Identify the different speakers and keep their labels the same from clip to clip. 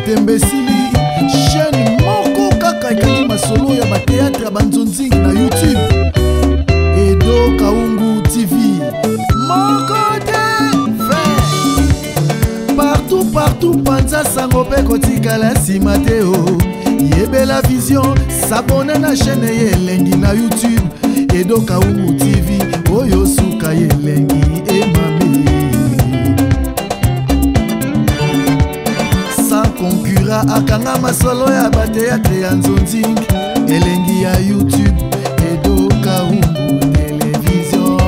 Speaker 1: Tembesili chaîne moko kaka ekangi masolo ya bateatre ya banzonzingi na YouTube. Edo Kaungu TV moko te partout panza sango pe kotikala nsima te o. Yebela vision s'abonne na chaîne yelengi na YouTube. Edo Kaungu TV oyo suka yelengi emame. Sans concurrent akanga masolo ya bateatre ya nzonzingi elengi ya YouTube. Edo Kaungu télévision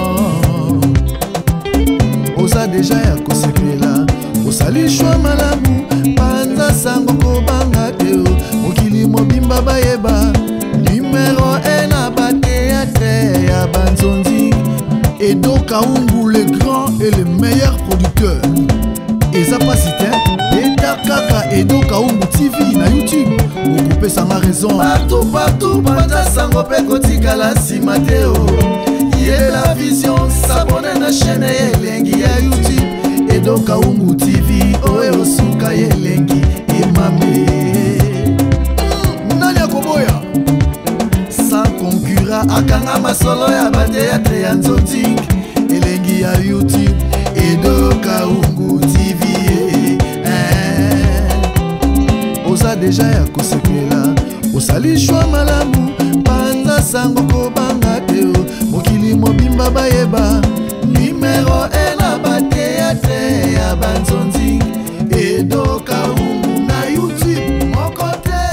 Speaker 1: oza deja ya kosekela osali shwa malamu panza sango kobanga te o. Mokili mobimba bayeba numéro 1 na bateatre ya banzonzingi. Edo Kaungu le grand et le meilleur producteur. Eza pasite eta kaka Edo Kaungu TV na YouTube. Okoupe sanga raison partout panza sango pe kotikala nsima te o. Yela vision s'abonne na chaîne yelengi ya YouTube. Edo Kaungu TV oyo suka yelengi emame. Nani akoboya sans concurrent akanga masolo ya bateatre ya nzonzingi elengi ya YouTube. Edo Kaungu TV oza deja ya kosekela osali shwa malamu panza sango kobanga te o. Mokili mobimba bayeba numéro 1 na bateatre ya banzonzingi. Edo Kaungu na YouTube moko te.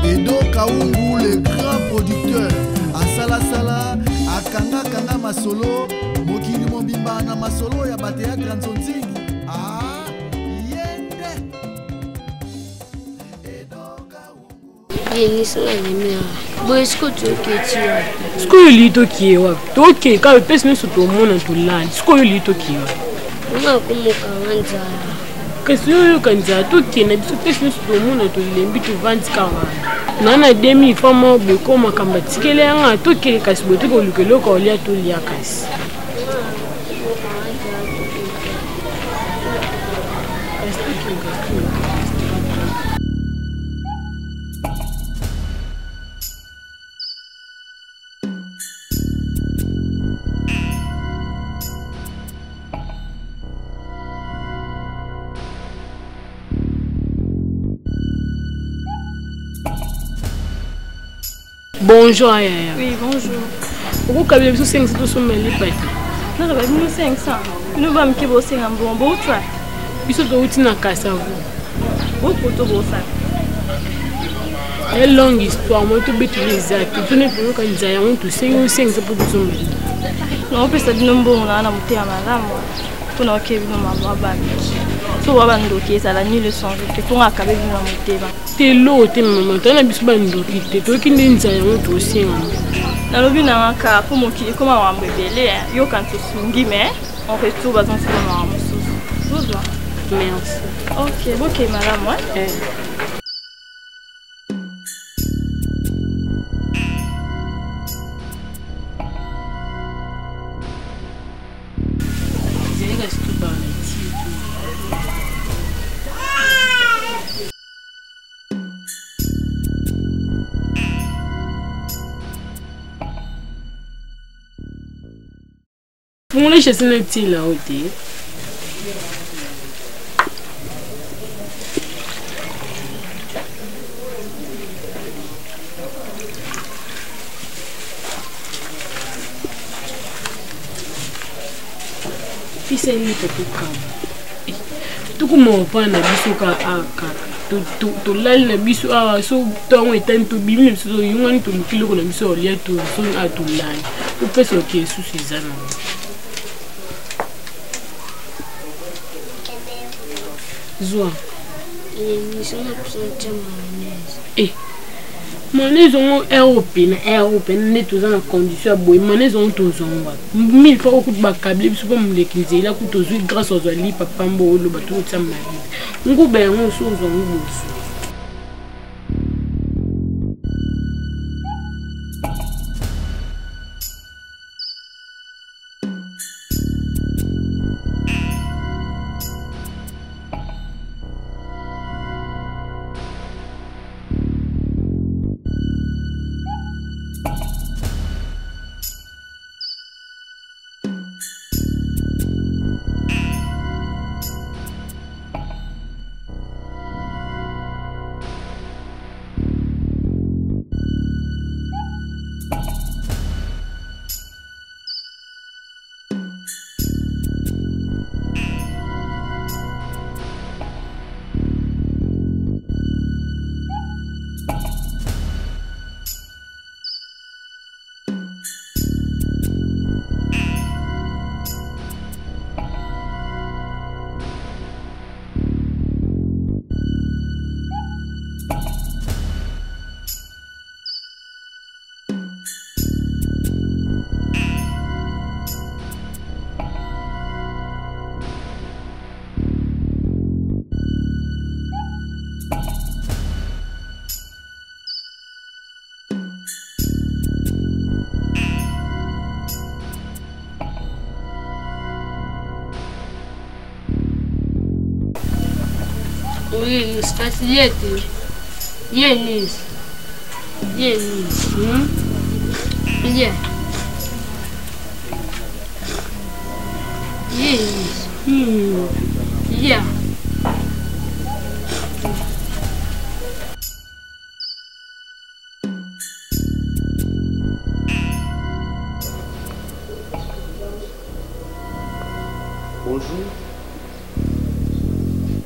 Speaker 1: Edo Kaungu le grand producteur asalasala akanga masolo. Mokili mobimba na masolo ya bateatre ya nzonzingi.
Speaker 2: Est-ce que tu lis qui est là? Ok, quand le pèse nous sur le monde tout là. Est-ce que tu lis qui est là? Qu'est-ce que tu as tout qui est là? Tu pèses nous sur le monde tout là. Tu vends car nana demi femme beaucoup ma cambati. Quel est un tout qui est casse beaucoup que le corps lié tout lié casse. Bonjour Ayaya.
Speaker 3: Oui, bonjour.
Speaker 2: Pourquoi vous avez 500 sur mes livres?
Speaker 3: Non, je vais 500. Nous allons me bosser un bon beau track.
Speaker 2: Ils sont tous dans la casse à vous.
Speaker 3: Beaucoup de beaux sacs.
Speaker 2: Une longue histoire, moi tout bête les actes. Tout n'est pas quand ils ont tous 500 pour tout le monde.
Speaker 3: Non, on peut se dire non bon, on a monté à madame. Pour nous qui vivons ma maman. So wabando qui est à la nuit le son, que ton acabé de la montée.
Speaker 2: T'es l'eau, t'es maman, t'en as bis bando qui t'es toi qui n'est pas aussi.
Speaker 3: Dans le but d'un cas, pour mon qui est comme un bébé, yo quand tu sungi mais on fait tout basant sur le marbre.
Speaker 2: Merci.
Speaker 3: Ok, madame, ouais.
Speaker 2: Pour les chasser le petit là où t'es. Puis c'est une petite cam. Tout comme on prend la bisoka à tout là la biso à so temps et temps tout bim so yungan tout kilo ko la biso lié tout son à tout là. Ou peut se que sous ces années. Zoa. Mayonnaise européenne n'est toujours en condition de mayonnaise on tous on 1000 fois au coup de câble sur comme les kinzé là coup tous grâce aux ali papa mbo le bateau de sama ngo ben on so on Oui, c'est Yenis. Yenis. Yeah. Yenis. Yeah.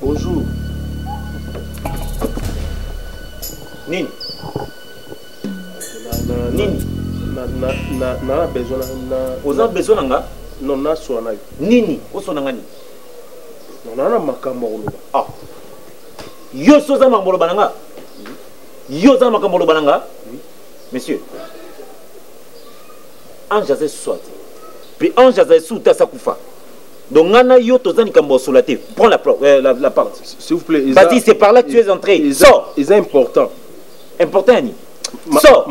Speaker 4: Bonjour. Nini? Nini? Na besoin na. Oza besoin nga? Non na sona. Nini? Osona ngani? Non na makambo oloba. Ah. Yo soza makambo bananga. Yo za makambo bananga. Monsieur. Anja ze soit. Puis anja ze souta sakufa. Donc, prends la parole.
Speaker 5: S'il vous plaît.
Speaker 4: Vas-y, c'est par là que tu es entré. Sors.
Speaker 5: C'est important.
Speaker 4: Important, Annie. Sors.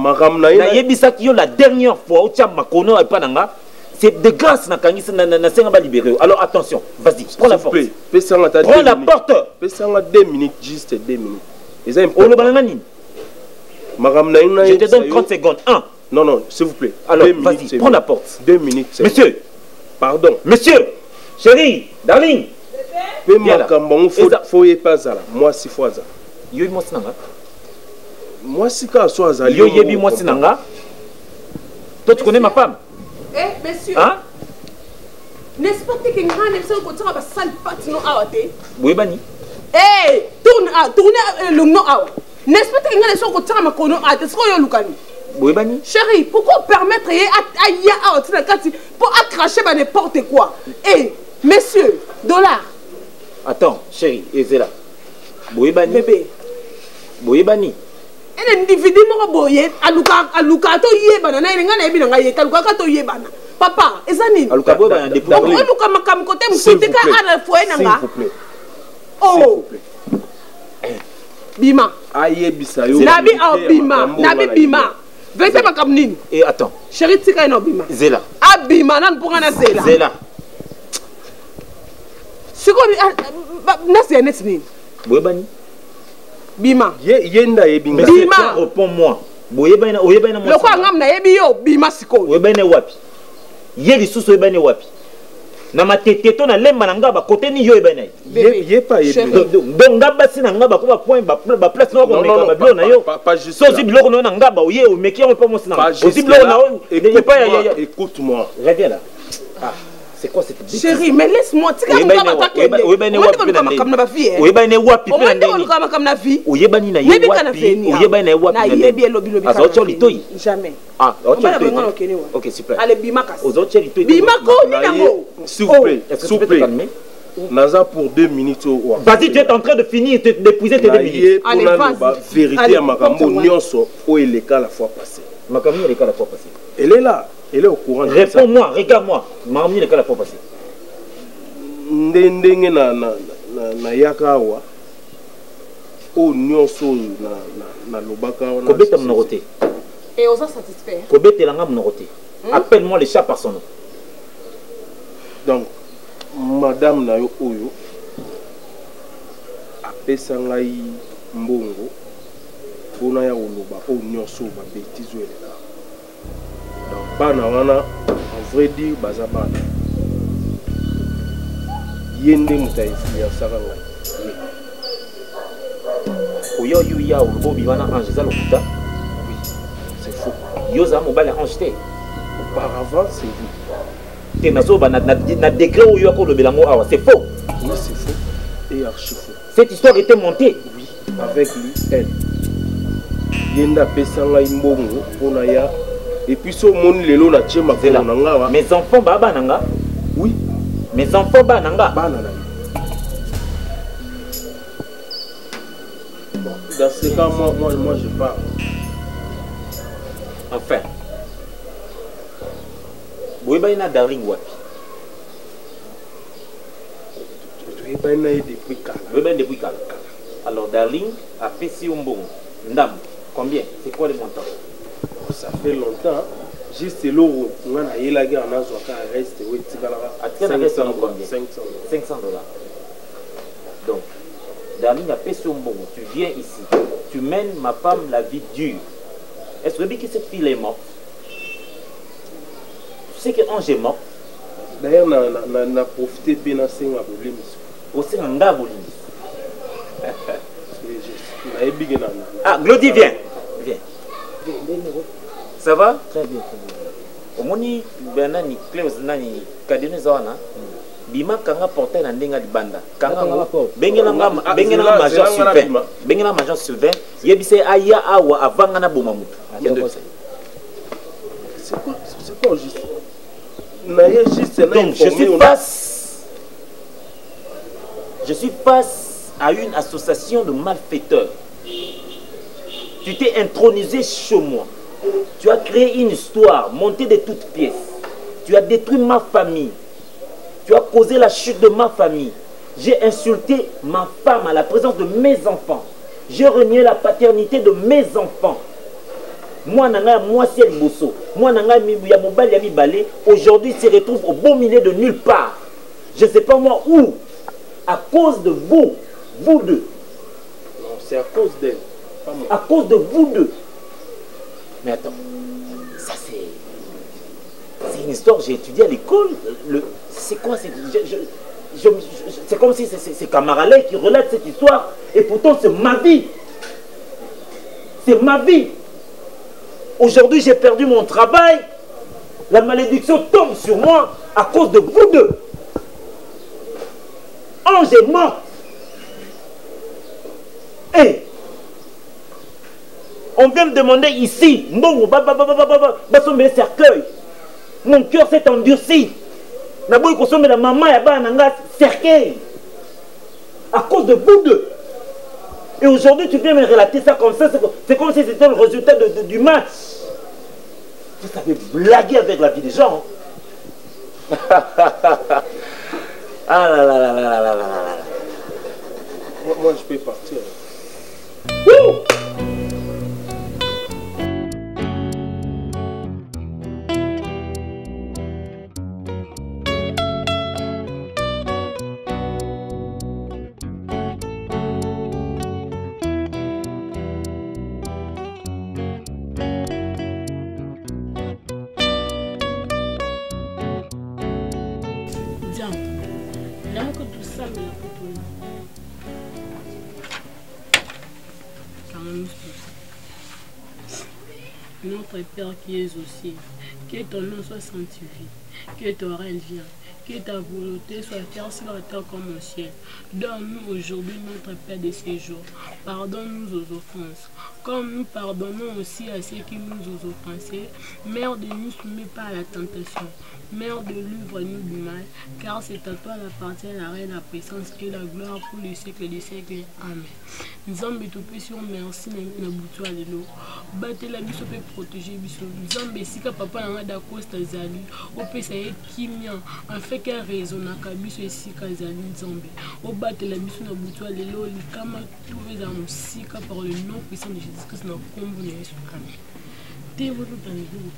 Speaker 4: La dernière fois, c'est de grâce na libéré. Alors, attention. Vas-y, prends la porte. Prends la porte.
Speaker 5: 2 minutes, juste 2 minutes.
Speaker 4: Je te donne 30 secondes. 1.
Speaker 5: Non, s'il vous plaît.
Speaker 4: Alors, vas-y, prends la porte.
Speaker 5: 2 minutes.
Speaker 4: Monsieur.
Speaker 5: Pardon.
Speaker 4: Monsieur. Chérie, darling.
Speaker 5: Faut y pas ça. Moi si fois ça.
Speaker 4: Yo moi sinanga.
Speaker 5: Moi si ka so azali.
Speaker 4: Yo yebi moi sinanga. Toi tu connais ma femme?
Speaker 6: Eh monsieur.
Speaker 4: Hein?
Speaker 6: N'est-ce pas que ngane so ko tsaka ba sale pat no awate?
Speaker 4: Oui bani.
Speaker 6: Eh, tourne le nom awa. N'est-ce pas que ngane so ko tsaka makono ate so yo lukani?
Speaker 4: Oui bani.
Speaker 6: Chérie, pourquoi permettre à ya awate pour accracher n'importe quoi? Eh Monsieur, dollar.
Speaker 4: Attends, chérie, et c'est là. Boyebani.
Speaker 6: Bébé.
Speaker 4: Boyebani.
Speaker 6: Un individu m'a boyé, aluka to ye banana, il n'a pas de ye, aluka to ye banana. Papa, et ça n'est pas.
Speaker 4: Aluka boy banana depuis.
Speaker 6: Aluka makam côté m'kite ka à la fois nanga.
Speaker 5: S'il vous plaît.
Speaker 6: Oh. Bima.
Speaker 5: Aye bisayo.
Speaker 6: Nabi au bima, nabi bima. Vete makam nini.
Speaker 4: Et attends.
Speaker 6: Chérie, tika ino bima.
Speaker 4: Zela.
Speaker 6: Ah bima, nan pour na zela.
Speaker 4: Zela.
Speaker 6: C'est quoi c'est un ethnie.
Speaker 4: Boyebani.
Speaker 6: Bima.
Speaker 5: Yenda ebinga.
Speaker 6: Bima.
Speaker 4: Réponds-moi. Boyebani moi.
Speaker 6: Le quoi ngam na yebi yo bima siko.
Speaker 4: Boyebani wapi. Yeli susu boyebani wapi. Na matete to na lemba na ngaba côté ni yo ebani.
Speaker 5: Yé pas yebi.
Speaker 4: Donc ngaba sina ngaba ko ba point ba place no ko meka ba bio na yo.
Speaker 5: Pas juste.
Speaker 4: So zibilo na ngaba oye o meki on pas mo sina. Zibilo na
Speaker 5: écoute-moi.
Speaker 4: Reviens là. Ah. C'est quoi cette bêtise?
Speaker 6: Chérie, mais laisse-moi. Tu sais comment tu attaques?
Speaker 4: Oui, ben wapi comme na vie. Oui, ben wapi
Speaker 6: comme na vie.
Speaker 4: Oui, ben na wapi. Oui, ben wapi.
Speaker 6: Na yebi lobi lobi.
Speaker 4: Azocho litoi.
Speaker 6: Jamais.
Speaker 4: Ah, ocho litoi. OK, super.
Speaker 6: Allez bima kas.
Speaker 4: Ozocho litoi.
Speaker 6: Bima ko ni nango.
Speaker 5: S'il vous plaît. S'il vous plaît. Naza pour 2 minutes.
Speaker 4: Vas-y, tu es en train de finir d'épuiser tes 2 minutes.
Speaker 6: Allez, vas-y.
Speaker 5: Vérité à Makambo nyonso o eleka la fois passée.
Speaker 4: Makambo eleka la fois passée.
Speaker 5: Elle est là. Elle est au courant.
Speaker 4: Réponds-moi, regarde-moi. Mamie le cas la fois passée.
Speaker 5: Ndenge na yakawa o nyonso na lobaka
Speaker 4: na kobeta mnoroté.
Speaker 6: Et on s'est satisfait.
Speaker 4: Kobeta langa mnoroté. Appelle-moi le chat par son nom.
Speaker 5: Donc madame na yo oyo apesa ngai mbongo pona ya oloba o nyonso ba bêtise ele. Donc bana wana en vrai dire baza bana yende muta influence ngai
Speaker 4: oyo ya olobi bana ange za lokuta.
Speaker 5: Oui, c'est faux.
Speaker 4: Yo za mobile ange te.
Speaker 5: Auparavant c'est vous.
Speaker 4: Te nazo ba na décret oyo ko lobela mo awa, c'est faux.
Speaker 5: Oui, c'est faux et archi faux.
Speaker 4: Cette histoire était montée.
Speaker 5: Oui, avec lui elle. Yenda pesa ngai mbongo pona ya. Et puis ce monde lelo na tchema ko nanga wa.
Speaker 4: Mes enfants baba nanga.
Speaker 5: Oui.
Speaker 4: Mes enfants baba nanga.
Speaker 5: Bana na. Bon, dans ce cas moi je pars.
Speaker 4: Enfin. Boyeba na darling wapi.
Speaker 5: Boyeba na depuis kala.
Speaker 4: Boyeba depuis kala. Alors darling a fait si un bon. Ndam. Combien? C'est quoi le montant?
Speaker 5: Ça fait longtemps. Juste l'euro, on a eu la guerre, on a reste, oui, $500.
Speaker 4: $500. Donc,
Speaker 7: Darling a fait son bon. Tu viens ici. Tu mènes ma femme la vie dure. Est-ce que cette fille est morte? Tu sais que Ange est morte.
Speaker 5: D'ailleurs, on a profité de la scène à Bolim.
Speaker 7: Aussi, on a Bolim. Ah, Glody, viens. Viens. Ça va? Très bien. Au moni, Benani, Cléos, Nani, Kadine Zona. Bima kanga porté na ndenga libanda kanga bengela major Sylvain bengela major Sylvain yebise aya awa avanga na boma mutu
Speaker 5: c'est quoi juste na juste
Speaker 7: donc je suis face à une association de malfaiteurs. Tu t'es intronisé chez moi, tu as créé une histoire montée de toutes pièces, tu as détruit ma famille. Tu as causé la chute de ma famille. J'ai insulté ma femme à la présence de mes enfants. J'ai renié la paternité de mes enfants. Moi, c'est le bosso. Moi, aujourd'hui, il se retrouve au beau milieu de nulle part. Je ne sais pas moi où. À cause de vous. Vous deux.
Speaker 5: Non, c'est à cause d'elle.
Speaker 7: À cause de vous deux. Mais attends. Ça, c'est une histoire, j'ai étudié à l'école. C'est quoi? C'est comme si c'est Camaralais qui relate cette histoire. Et pourtant, c'est ma vie. C'est ma vie. Aujourd'hui, j'ai perdu mon travail. La malédiction tombe sur moi à cause de vous deux. Ange est mort. Et on vient me demander ici, cercueil. Mon cœur s'est endurci. Naboui consomme la maman et nanga cercueil. À cause de vous deux. Et aujourd'hui, tu viens me relater ça comme ça. C'est comme si c'était le résultat du match. Vous savez blaguer avec la vie des gens. Ah là là là là là là là là.
Speaker 5: Moi, je peux partir.
Speaker 7: Wouh!
Speaker 2: Notre Père qui es au ciel, que ton nom soit sanctifié, que ton règne vienne, que ta volonté soit faite sur la terre comme au ciel. Donne-nous aujourd'hui notre pain de ces jours. Pardonne-nous aux offenses, comme nous pardonnons aussi à ceux qui nous ont offensés. Mère de nous soumets pas à la tentation. Mère de livre-nous du mal, car c'est à toi l'appartient la reine, la puissance et la gloire pour les siècles des siècles. Amen. Nzambe topesi merci na butu alelo. Batela biso pe protéger biso. Nzambe sika papa na ngada Costa zali, opesa ye kimia, en fait qu'un raisonnaka biso esika zali Nzambe. O batela biso na butu alelo likama trouver dans musika par le nom puissant de Jésus-Christ na kombo na Yesu. Amen. Te voto tanibu.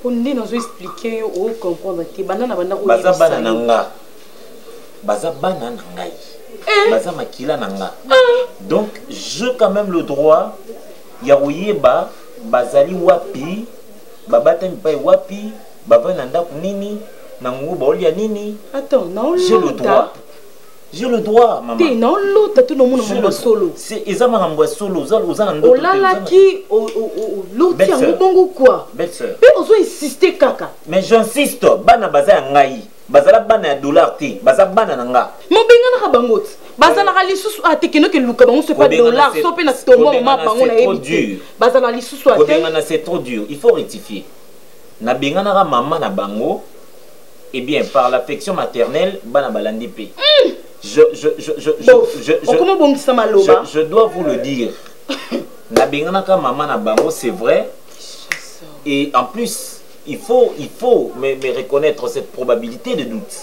Speaker 6: Pour nous expliquer ou comprendre que banana
Speaker 7: baza nanga baza bana nangai baza makila nanga. Donc j'ai quand même le droit ya oyeba bazali wapi babata mpai wapi baba nanda nini nango baolia nini.
Speaker 6: Attends, non,
Speaker 7: j'ai le droit. J'ai le droit, maman.
Speaker 6: T'es non, l'autre, tout le monde est solo.
Speaker 7: C'est exactement solo.
Speaker 6: Oh là là, qui, l'autre, il y a un bon quoi?
Speaker 7: Belle-sœur.
Speaker 6: Mais on doit insister, caca.
Speaker 7: Mais j'insiste, bana baza ngai. Bazala bana dollar ti, baza bana nanga.
Speaker 6: Mon benga na bangot. Bazala lisusu a tekeno ke luka bango c'est pas dollar, so pe na tomo mama bango na yebi. Bazala lisusu a te.
Speaker 7: C'est trop dur, il faut rectifier. Na benga na maman na bango. Eh bien, par l'affection maternelle, bana balandi pe. Je dois vous le dire. Na benganaka maman na bango, c'est vrai. Et en plus, il faut me reconnaître cette probabilité de doute.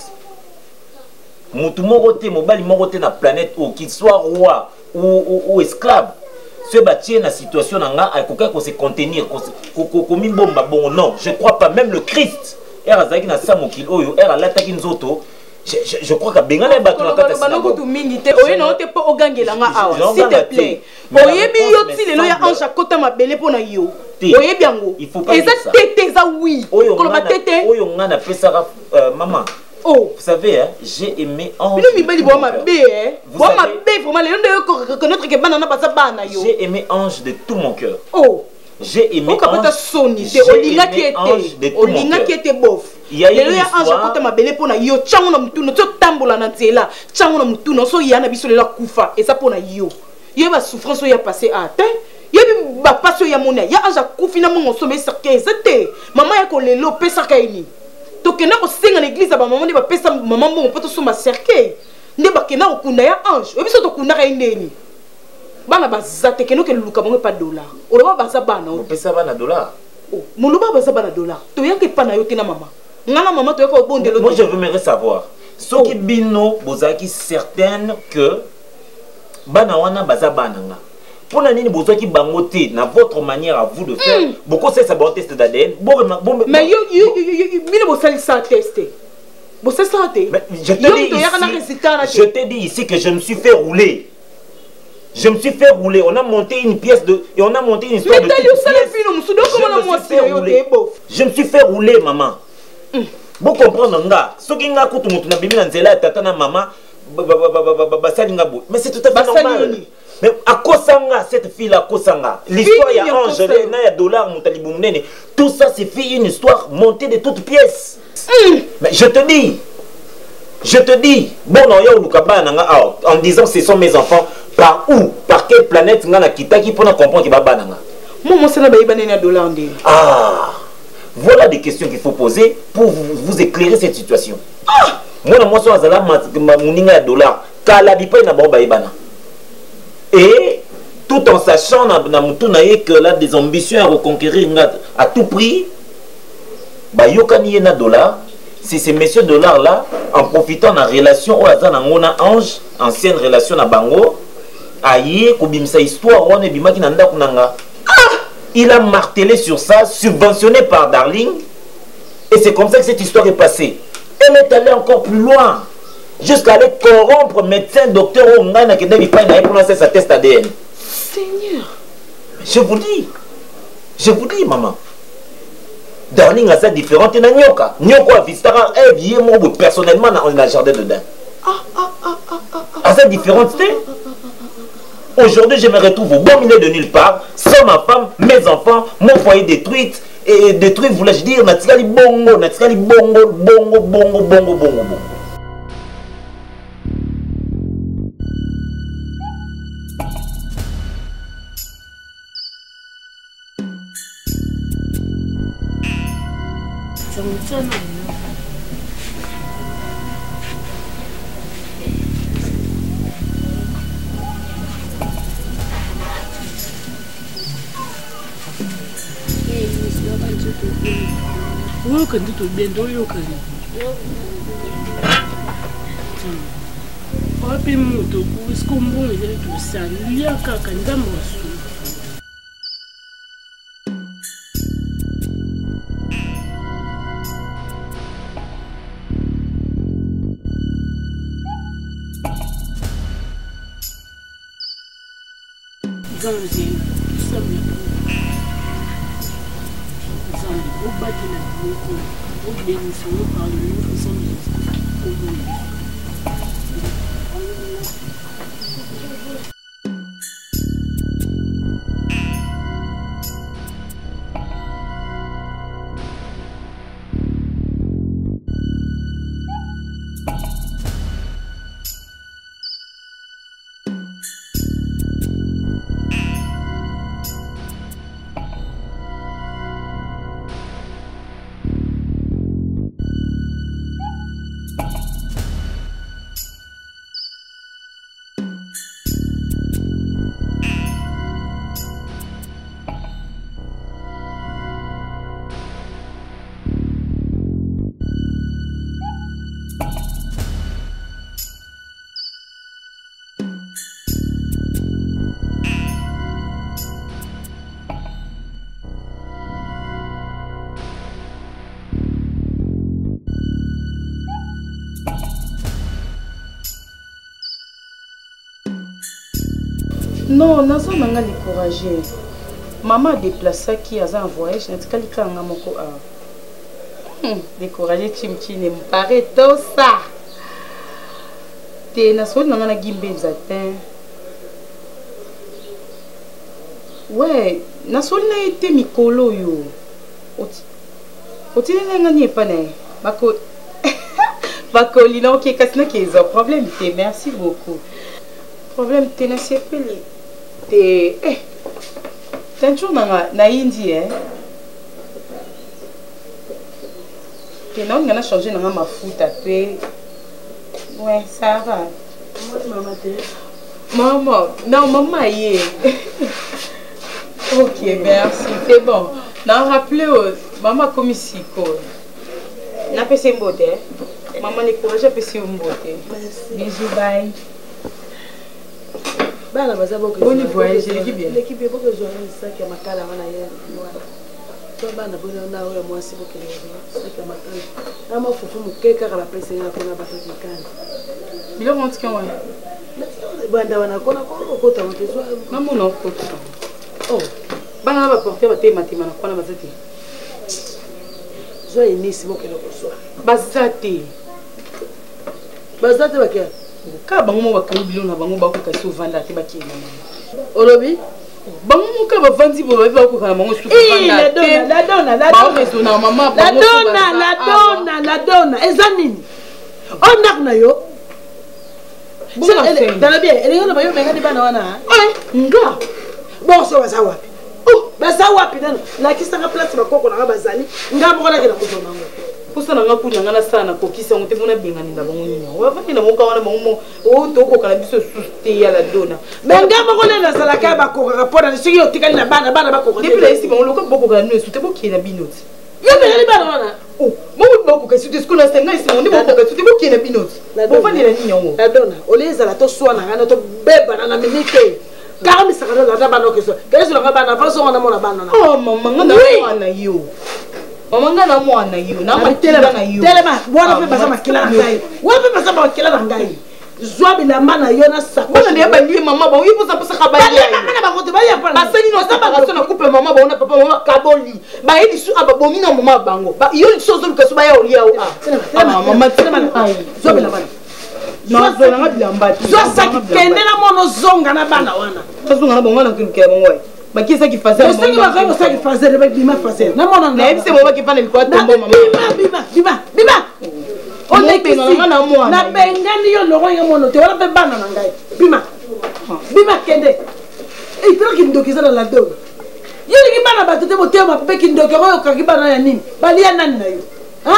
Speaker 7: Moutou morote, mobali morote na planète où qu'il soit roi ou esclave. Ce bâti na situation nanga, il faut se contenir, qu'on bomba bon non, je crois pas même le Christ. Era zaki na samokil oyo, era lataki nzoto. Je crois que Bengala est battu dans la synagogue.
Speaker 6: S'il te plaît.
Speaker 7: Il faut pas dire ça. Maman. Vous savez, hein, j'ai aimé Ange. J'ai aimé Ange de tout mon cœur. J'ai aimé Ange de tout mon cœur. Il y a une histoire.
Speaker 6: Bana bazate keno ke luka bango pas dollar. Oloba baza bana.
Speaker 7: On pesa bana dollar.
Speaker 6: Oh, moloba baza bana dollar. To yanke pa na yo kena mama. Ngana maman to yako bonde lo.
Speaker 7: Moi je voudrais savoir. Soki bino bozaki certaine que bana wana baza bana nga. Pour nani bozaki bangote na votre manière à vous de faire. Beaucoup c'est ça bon test d'ADN.
Speaker 6: Mais yo bino bosali ça tester. Bossé ça té.
Speaker 7: Je te dis ici que je me suis fait rouler. Je me suis fait rouler. On a monté une pièce de... Et on a monté une histoire de... Je me suis fait rouler, maman. Vous comprenez, mais c'est tout à fait normal. Mais à Kosanga, cette fille-là, Kosanga, l'histoire, il y a Ange, il y a dollar, tout ça, c'est une histoire montée de toutes pièces. Mais je te dis, bon, en disant ce sont mes enfants, par où, par quelle planète ngana kitaki pour comprendre qu'il va bananga.
Speaker 6: Moi c'est na baïbané dollar ndé.
Speaker 7: Ah, voilà des questions qu'il faut poser pour vous éclairer cette situation. Ah, moi so azala muninga dollar, kala bipa na bon baïbana. Et tout en sachant na mutu na ye que là des ambitions à reconquérir à tout prix, ba yokani na dollar. C'est ces messieurs dollars là, en profitant de la relation au hasard na Ange, ancienne relation na bango, aïe, kobimsa histoire, on est bimaki nanda kunanga. Il a martelé sur ça, subventionné par Darling, et c'est comme ça que cette histoire est passée. Elle est allée encore plus loin, jusqu'à aller corrompre médecin, docteur, Ongana, qui n'a pas prononcé sa test ADN.
Speaker 6: Seigneur,
Speaker 7: je vous dis, maman. Darling a ça différente na nyoka. Nyoka a visité un vieux mot personnellement dans le jardin dedans. A ça différente. Aujourd'hui, je me retrouve au bon milieu de nulle part, sans ma femme, mes enfants, mon foyer détruit. Et détruit, voulais-je dire, natikali bongo, bongo.
Speaker 6: Non, nazo nanga découragé. Maman déplaça qui a un voyage, n'a pas dit qu'on a mon co. Découragé, chimchi ne me paraît tout ça. T'es nazo nanga gimbe zatin. Ouais, nazo na été mikolo yo. Oti nanga ni pas né. Bako. Bako lina ok kasna qui est un problème. Merci beaucoup. Problème t'es na sepeli. T'es t'es toujours na Indie hein. T'es non on a changé na ma foot après. Ouais, ça va. Maman t'es. Maman, non maman y est. Ok, merci. C'est bon. Non rappelez maman comme ici quoi. Na pese mbote. Maman ne courage pese mbote. Bisous bye.
Speaker 2: Bana baza boko.
Speaker 6: Bonne voyage, l'équipe bien.
Speaker 2: L'équipe est boko journée ça qui makala wana ya. Toi bana bona na oya mwasi boko ça qui makala. Na mafufu mukeka kala pesa ya kona bataki kana.
Speaker 6: Bilo monti kwa.
Speaker 2: Banda wana kona kota mtezo.
Speaker 6: Maman na kota. Oh. Bana ba porter ba te matima na kona bazati.
Speaker 2: Zo inisi boko lo koso.
Speaker 6: Bazati.
Speaker 2: Bazati bakia.
Speaker 6: Ka bango mo bakali bilo na bango ba ko kasi ovanda te ba kiena.
Speaker 2: Olobi?
Speaker 6: Bango mo ka ba vandi bo ba ko kana bango suku vanda.
Speaker 2: La donna.
Speaker 6: Na mama bango.
Speaker 2: La donna. Ezanini. Onak na yo. Dala bien, elle est là ba yo menga di bana wana. Nga. Bon so basa wapi? Oh, basa wapi nana? La kisanga place ba koko na bazali. Nga mo kona ke na kuzona ngo.
Speaker 6: Pusa na ngakunya ngana sana ko kisa ngote mona bengani na bango nyinyo. Wa fani na moka wana bango o to ko kala biso suste ya la donna.
Speaker 2: Menga mo kona na sala ka ba ko rapona sigi otikali na bana ba ko.
Speaker 6: Depuis là ici bango loka boko kala no suste bo kiena binoti.
Speaker 2: Yo menga di bana wana.
Speaker 6: Oh, mo boko ka suste sko na senga ici mo ndi boko ka suste bo kiena binoti. Bo fani na nyinyo.
Speaker 2: La donna, oleza la to swana ngana to beba na minike. Car mi sakana la bana ko so. Kesi la bana fa so ngana mo na bana na.
Speaker 6: Oh mama ngana mwana yo. Mama ngana mwana yo. Na matela na yo.
Speaker 2: Telema, bwana pe basa makila na ngai. Wa pe basa makila na ngai. Zwa bilamba na yo na sako.
Speaker 6: Bona ne ba lié mama ba wi posa posa ka ba lié.
Speaker 2: Ba ko te ba ya pa.
Speaker 6: Ba seni no sa ba ka so na coupe mama ba ona papa mama kaboli. Ba yedi su aba bomi na mama bango. Ba yo so so ka so ba ya olia o. Mama telema na.
Speaker 2: Zwa bilamba.
Speaker 6: Na zo na bilamba.
Speaker 2: Zwa saki kende na mono zonga na bana wana.
Speaker 6: Zonga na bonga na kilike bongo. Ba kisa ki fazer.
Speaker 2: Você que vai fazer que fazer vai bima fazer. Na mona
Speaker 6: na ebise mo ba ki fana likwa tombo mama.
Speaker 2: Bima. On est ici. Na bengani yo loro ya mono te wala be bana na ngai. Bima kende. Eh tro ki ndokiza na la do. Yeli ki bana ba tete botema pe ki ndokero yo ka ki bana ya nini? Bali ya nani na yo. Ha?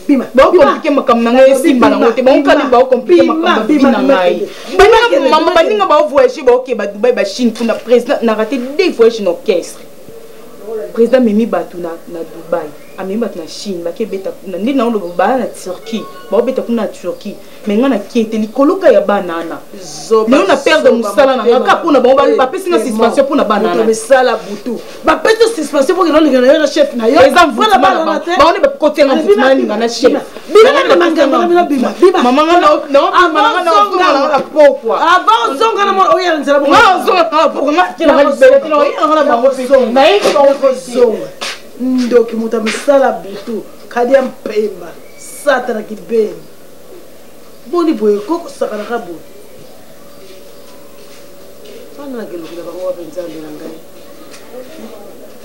Speaker 2: Bima.
Speaker 6: Ba compliquer makam na ngai simba na ngote ba nkali ba compliquer makam bina ngai. Bana mama baninga ba voyager ba ok ba Dubai ba Chine pour na président na raté 2 voyages en orchestre. Président Mimi Batu na Dubai. Amemi Batu na Chine ba ke beta na ndi na lo ba na Turquie. Ba beta kuna Turquie. Mais ngana kiete likoloka ya banana. Leo na perdre musala na ngaka pona ba pesi na suspension pona banana.
Speaker 2: To misala butu. Ba pesi suspension pour que non ngana yo na chef na yo.
Speaker 6: Exemple voilà banana. Ba on ba côté na futima ni ngana chef.
Speaker 2: Bima.
Speaker 6: Mama ngana no mama ngana na pokwa.
Speaker 2: Avant zonga na mo oya nzela bongo.
Speaker 6: Na zonga na pokwa ngakina na libele tino oya ngana bango zonga. Na yiko bango zonga.
Speaker 2: Ndoki muta misala butu. Kadia mpemba. Satana kibeni. Boni boye koko sakana kabo. Fana ngelo kila bango wa penzani na ngai.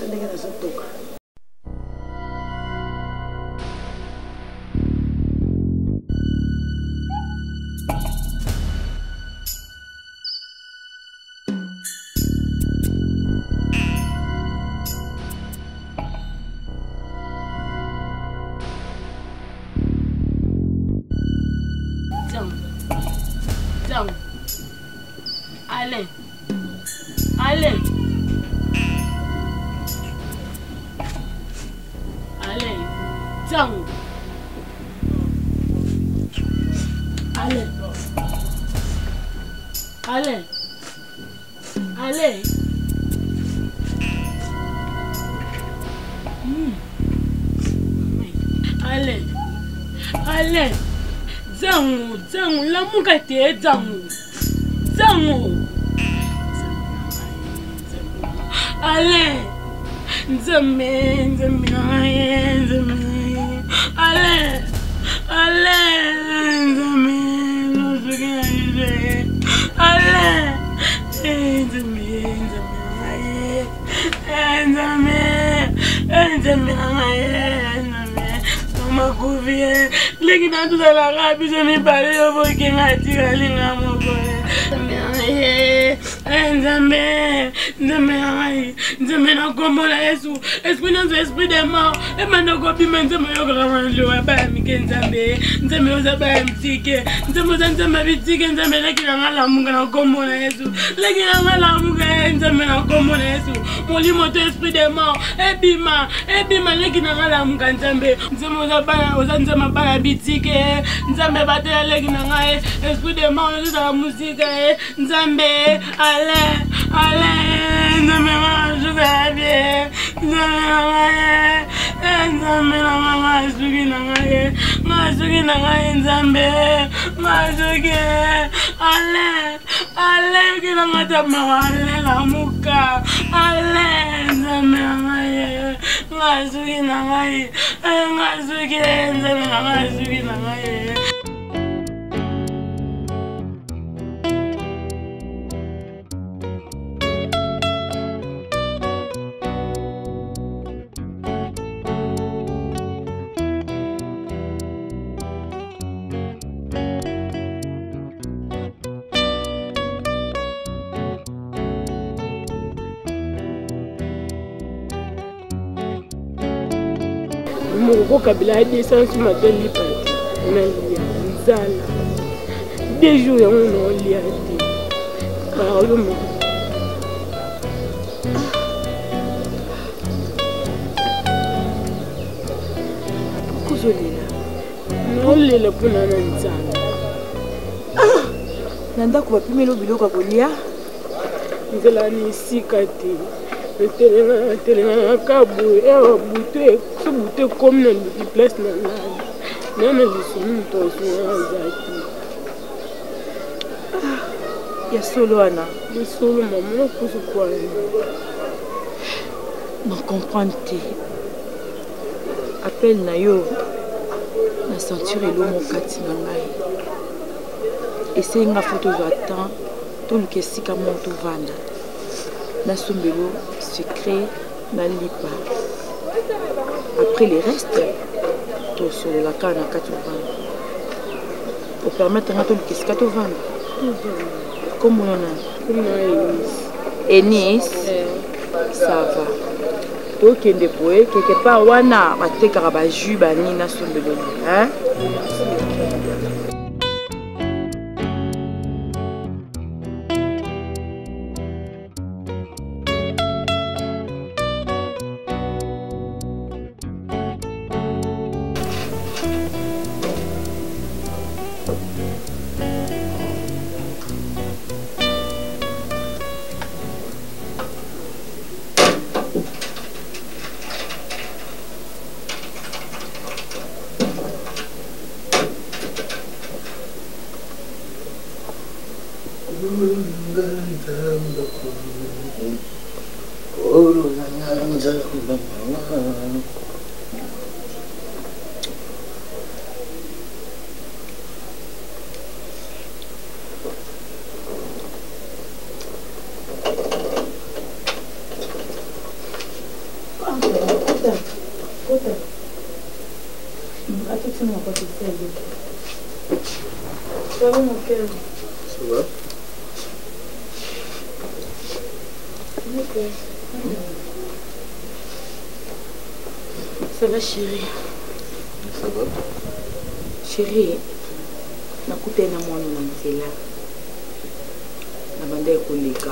Speaker 2: Ndenge na sotoka.
Speaker 8: Allez. Tiens. Allez. Allez. Zangu, la muka te zangu.
Speaker 2: Alain, Nzambe, Alain, esprit de mort, et maintenant copie maintenant yo grand joie ba mi kenzambe, nzambe ozaba mtike, nzambe bitike, nzambe leki na la munga na kombo na Yesu, leki na la munga nzambe na kombo na Yesu, molimo to esprit de mort, ebima leki na la munga nzambe, nzambe ozaba ba bitike, nzambe bate leki na ngai, esprit de mort yo za musique, nzambe allez, nzambe ma jouga bien, nzambe na mama sugi na ngai nzambe masugi ale kina ngata mawale la muka ale nzambe na ngai masugi na ngai nzambe na ngai sugi na ngai. Mon Kabila a descendu sur ma télé, on a lié Zala. Des jours, on a lié parole. Pourquoi je l'ai là? On l'est là pour la Zala.
Speaker 6: Nanda ko plus melo bilo ka kolia.
Speaker 2: Nzela ni sikate. Le terrain kabu et bouté comme dans le place na la na le sunu to zaki
Speaker 6: ya solo ana
Speaker 2: le solo maman ko se quoi
Speaker 6: non comprendre appel na yo na ceinture lo mo kati na ngai essaye nga photo zo attend to le kesika mo to vanda na sombelo secret na lipa. Après les restes, tout sur la canne à 80. Pour permettre à tout le qu'est-ce qu'à tout vendre. Comme on a. Et Nice, ça va. Donc il déploie quelque part wana batte karabaju bani na sombelo hein.
Speaker 3: Ça va mon cœur?
Speaker 5: Ça va?
Speaker 6: Ça va chérie?
Speaker 5: Ça va?
Speaker 6: Chérie, nakute na mwana na nzela na banda ya koleka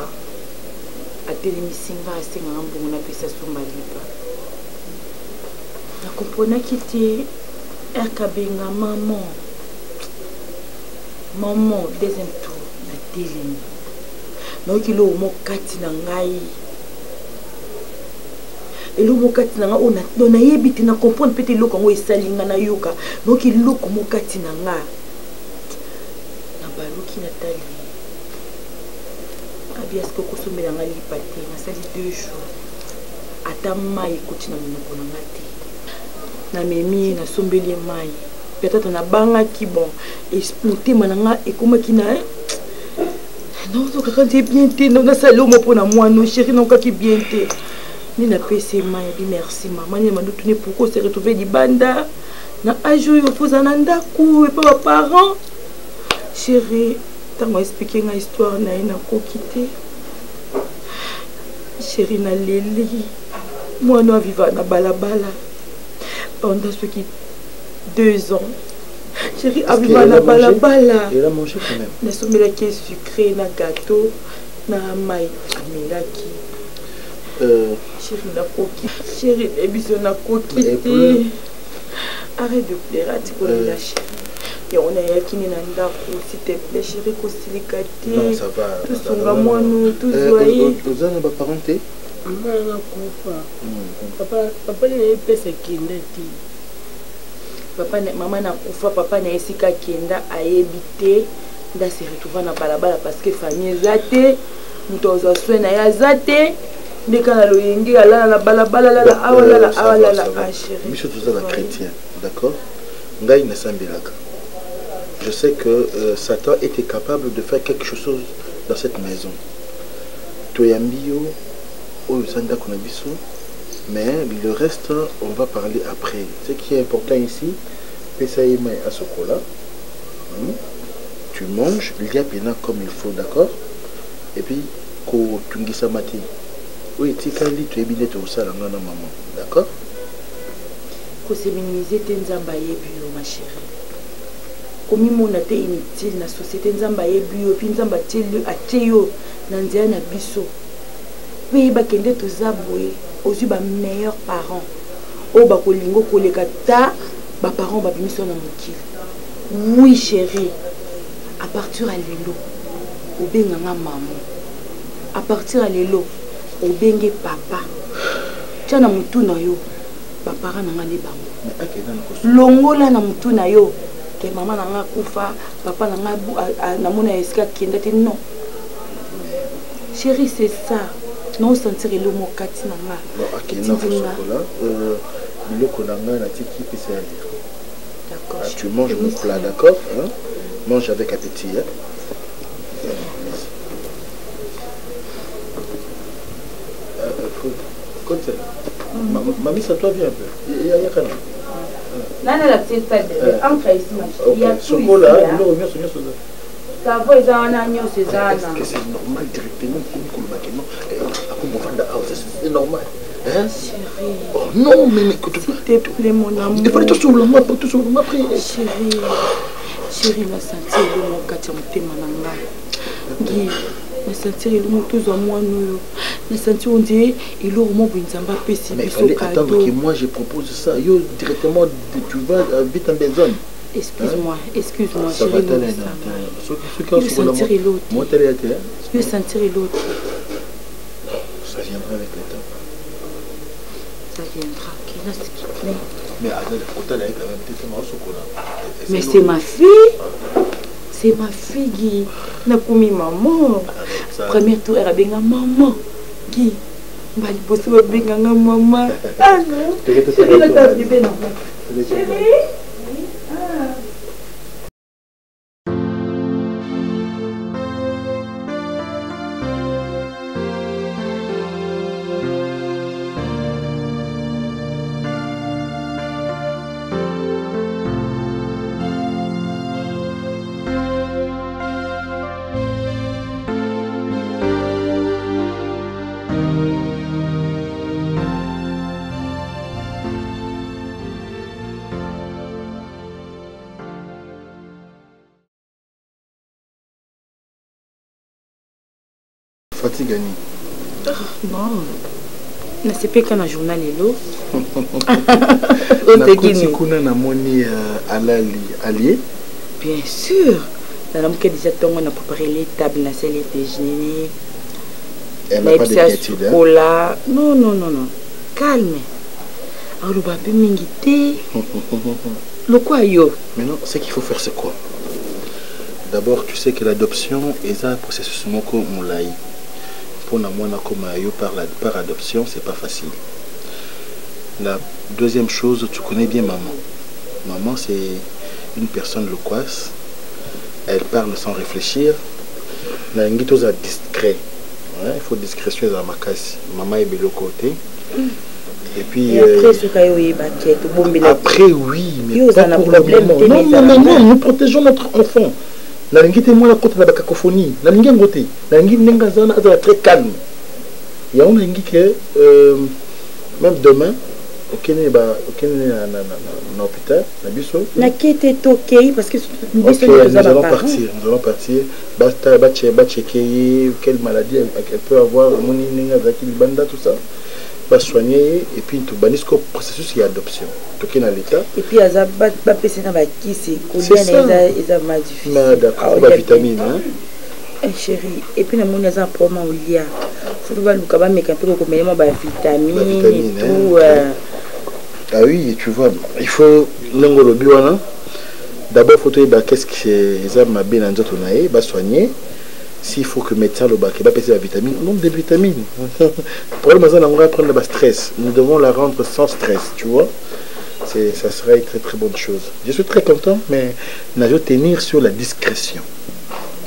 Speaker 6: atelemisi nga asengaka mbongo napesa somba lipa nakomponaki te akabenga maman deuxième tour na telemi nayoki lo mokati na ngai elo mokati na nga o nayebi te na comprendre pete eloko yango esali nga nayoka nayoki eloko mokati na nga nabaluki natali abi aske okosombela nga lipa te nasali 2 jours ata mai ekoti na monoko na nga te namemi nasombeli mai peut-être nabangaki bon motema na nga ekomaki na nazokaka nde bien te nasali omo mpona mwana chéri nakokaki bien te nde napesi mai abi merci mama nde mandotuni pourquoi se retrouve libanda na age oyo ofoza na ndako epa baparent chéri ntango aexplike nga histoire na ye nakoki te chéri naleli mwana aviva na balabala pendant soki 2 ans chéri aviva na balabala nasomelaki sucré na gâteau na mai amelaki chéri nakoki chéri ebiso nakoki te arrête de pleurer atikolela chéri et on a yakini na ndako s'il te plaît chéri kosilika te
Speaker 1: non ça va
Speaker 6: tosunga mwana tozwaye
Speaker 1: ozana baparenté
Speaker 2: mwana kufa papa naepesa kenda te
Speaker 6: papa mama nakufa papa na esika kenda ayebi te nda se retrouva na balabala parce que famille eza te moto azwa soin na ye aza te nde kaka loyenge alala na balabala lala awalala awalala chéri
Speaker 1: biso tozala chrétien d'accord ngai nasambelaka je sais que Satan était capable de faire quelque chose dans cette maison toyambi yo oyo eza ndako na biso mais le reste on va parler après. Ce qui est important ici, à chocolat. Tu manges liapena comme il faut, d'accord? Et puis ko tungisa mati. Oui, tikali tu ebine to sala ngana maman, d'accord?
Speaker 6: Ko se minimiser tenzamba yebio ma chérie. Komi mona te inutile na société nzamba yebio puis nzamba telo ateyo na nzia na biso. Oui, bakende to zabwe. Aux ba meilleurs parents au ba kolingo koleka ta ba parents ba bimiso na mokili. Oui chérie, à partir à lelo au benga nga maman, à partir à lelo au benge papa tiana mutu na yo ba parents na nga le bango longola na mutu na yo ke maman na nga kufa papa na nga na mona eska kenda te non chérie c'est ça. Non sentir le mot katina nga.
Speaker 1: Non, akena chocolat. Biloko na nga na tiki pesa ali.
Speaker 6: D'accord.
Speaker 1: Tu manges mon plat, d'accord? Hein? Mange avec appétit. Hein? Côté. Mamie, ça toi vient un peu. Il y a quand même.
Speaker 6: Non, la petite fête. Entre ici, ma chérie. Il y a tout
Speaker 1: chocolat,
Speaker 6: ici. Ça va, ils ont un agneau, c'est ça.
Speaker 1: Est-ce que c'est normal directement pour c'est normal. Hein?
Speaker 6: Chérie.
Speaker 1: Oh non, mais écoute,
Speaker 6: s'il te plaît, mon amour.
Speaker 1: Il fallait te sur le mois pour te sur le mois.
Speaker 6: Chérie. Chérie, ma senti le mot katia motema nanga. Guy, ma senti le mot tous en moi nous. Ma senti on dit il aura mon binzamba pesi.
Speaker 1: Mais il fallait attendre que moi je propose ça. Yo directement tu vas vite en besoin.
Speaker 6: Excuse-moi, excuse-moi,
Speaker 1: ça
Speaker 6: chérie.
Speaker 1: Va
Speaker 6: je vais sentir l'autre.
Speaker 1: Moi, je
Speaker 6: vais sentir l'autre.
Speaker 1: Ça viendra avec le temps.
Speaker 6: Ça viendra.
Speaker 1: Mais
Speaker 6: mais c'est ma fille. C'est ma fille, Guy. Nakumi maman. Premier tour, elle a bien maman. Guy. Mbali bosse va bien maman. Ah non. Chérie.
Speaker 1: Fatigani.
Speaker 6: Non. Na c'est pas qu'un journal hello.
Speaker 1: Na kuna na moni allié.
Speaker 6: Bien sûr. Dans l'homme qui déjà on a préparé les tables na salle déjeuner.
Speaker 1: Elle n'a pas d'inquiétude.
Speaker 6: Non. Calme. Alors va peu mingité. Le quoi yo?
Speaker 1: Maintenant, ce qu'il faut faire c'est quoi? D'abord, tu sais que l'adoption est un processus moko moulai.
Speaker 9: pour moi comme par adoption, c'est pas facile. La deuxième chose, tu connais bien maman. Maman, c'est une personne loquace. Elle parle sans réfléchir. La ngito est discret. Il faut discrétion dans ma casse. Maman est de l'autre côté. Et puis après oui, mais pas pour le moment. Non, nous protégeons notre enfant. La ngite moi la contre la cacophonie. La ngite ngote. La ngite nengazana est très calme. Il y a un ngite que même demain aucun na hôpital na biso
Speaker 6: na kete toké parce que
Speaker 9: nous allons partir ba checker quelle maladie elle peut avoir moni ninga zaki banda tout ça va soigner et puis tout banisco processus d'adoption toké na l'état
Speaker 6: et puis aza ba pese na ba kisi combien eza mal difficile
Speaker 9: mais d'accord ba vitamine hein
Speaker 6: chérie et puis na moni aza problème au lia faut ba luka ba meka pe ko melema ba vitamine tout
Speaker 9: ah oui, tu vois, il faut d'abord il faut te qu'est-ce que ça m'a bien en soigner. S'il faut que le médecin le bac, il va passer la vitamine, nombre de vitamines. Pour le matin, on va prendre le stress. Nous devons la rendre sans stress, tu vois. Ça serait une très très bonne chose. Je suis très content, mais nous devons tenir sur la discrétion.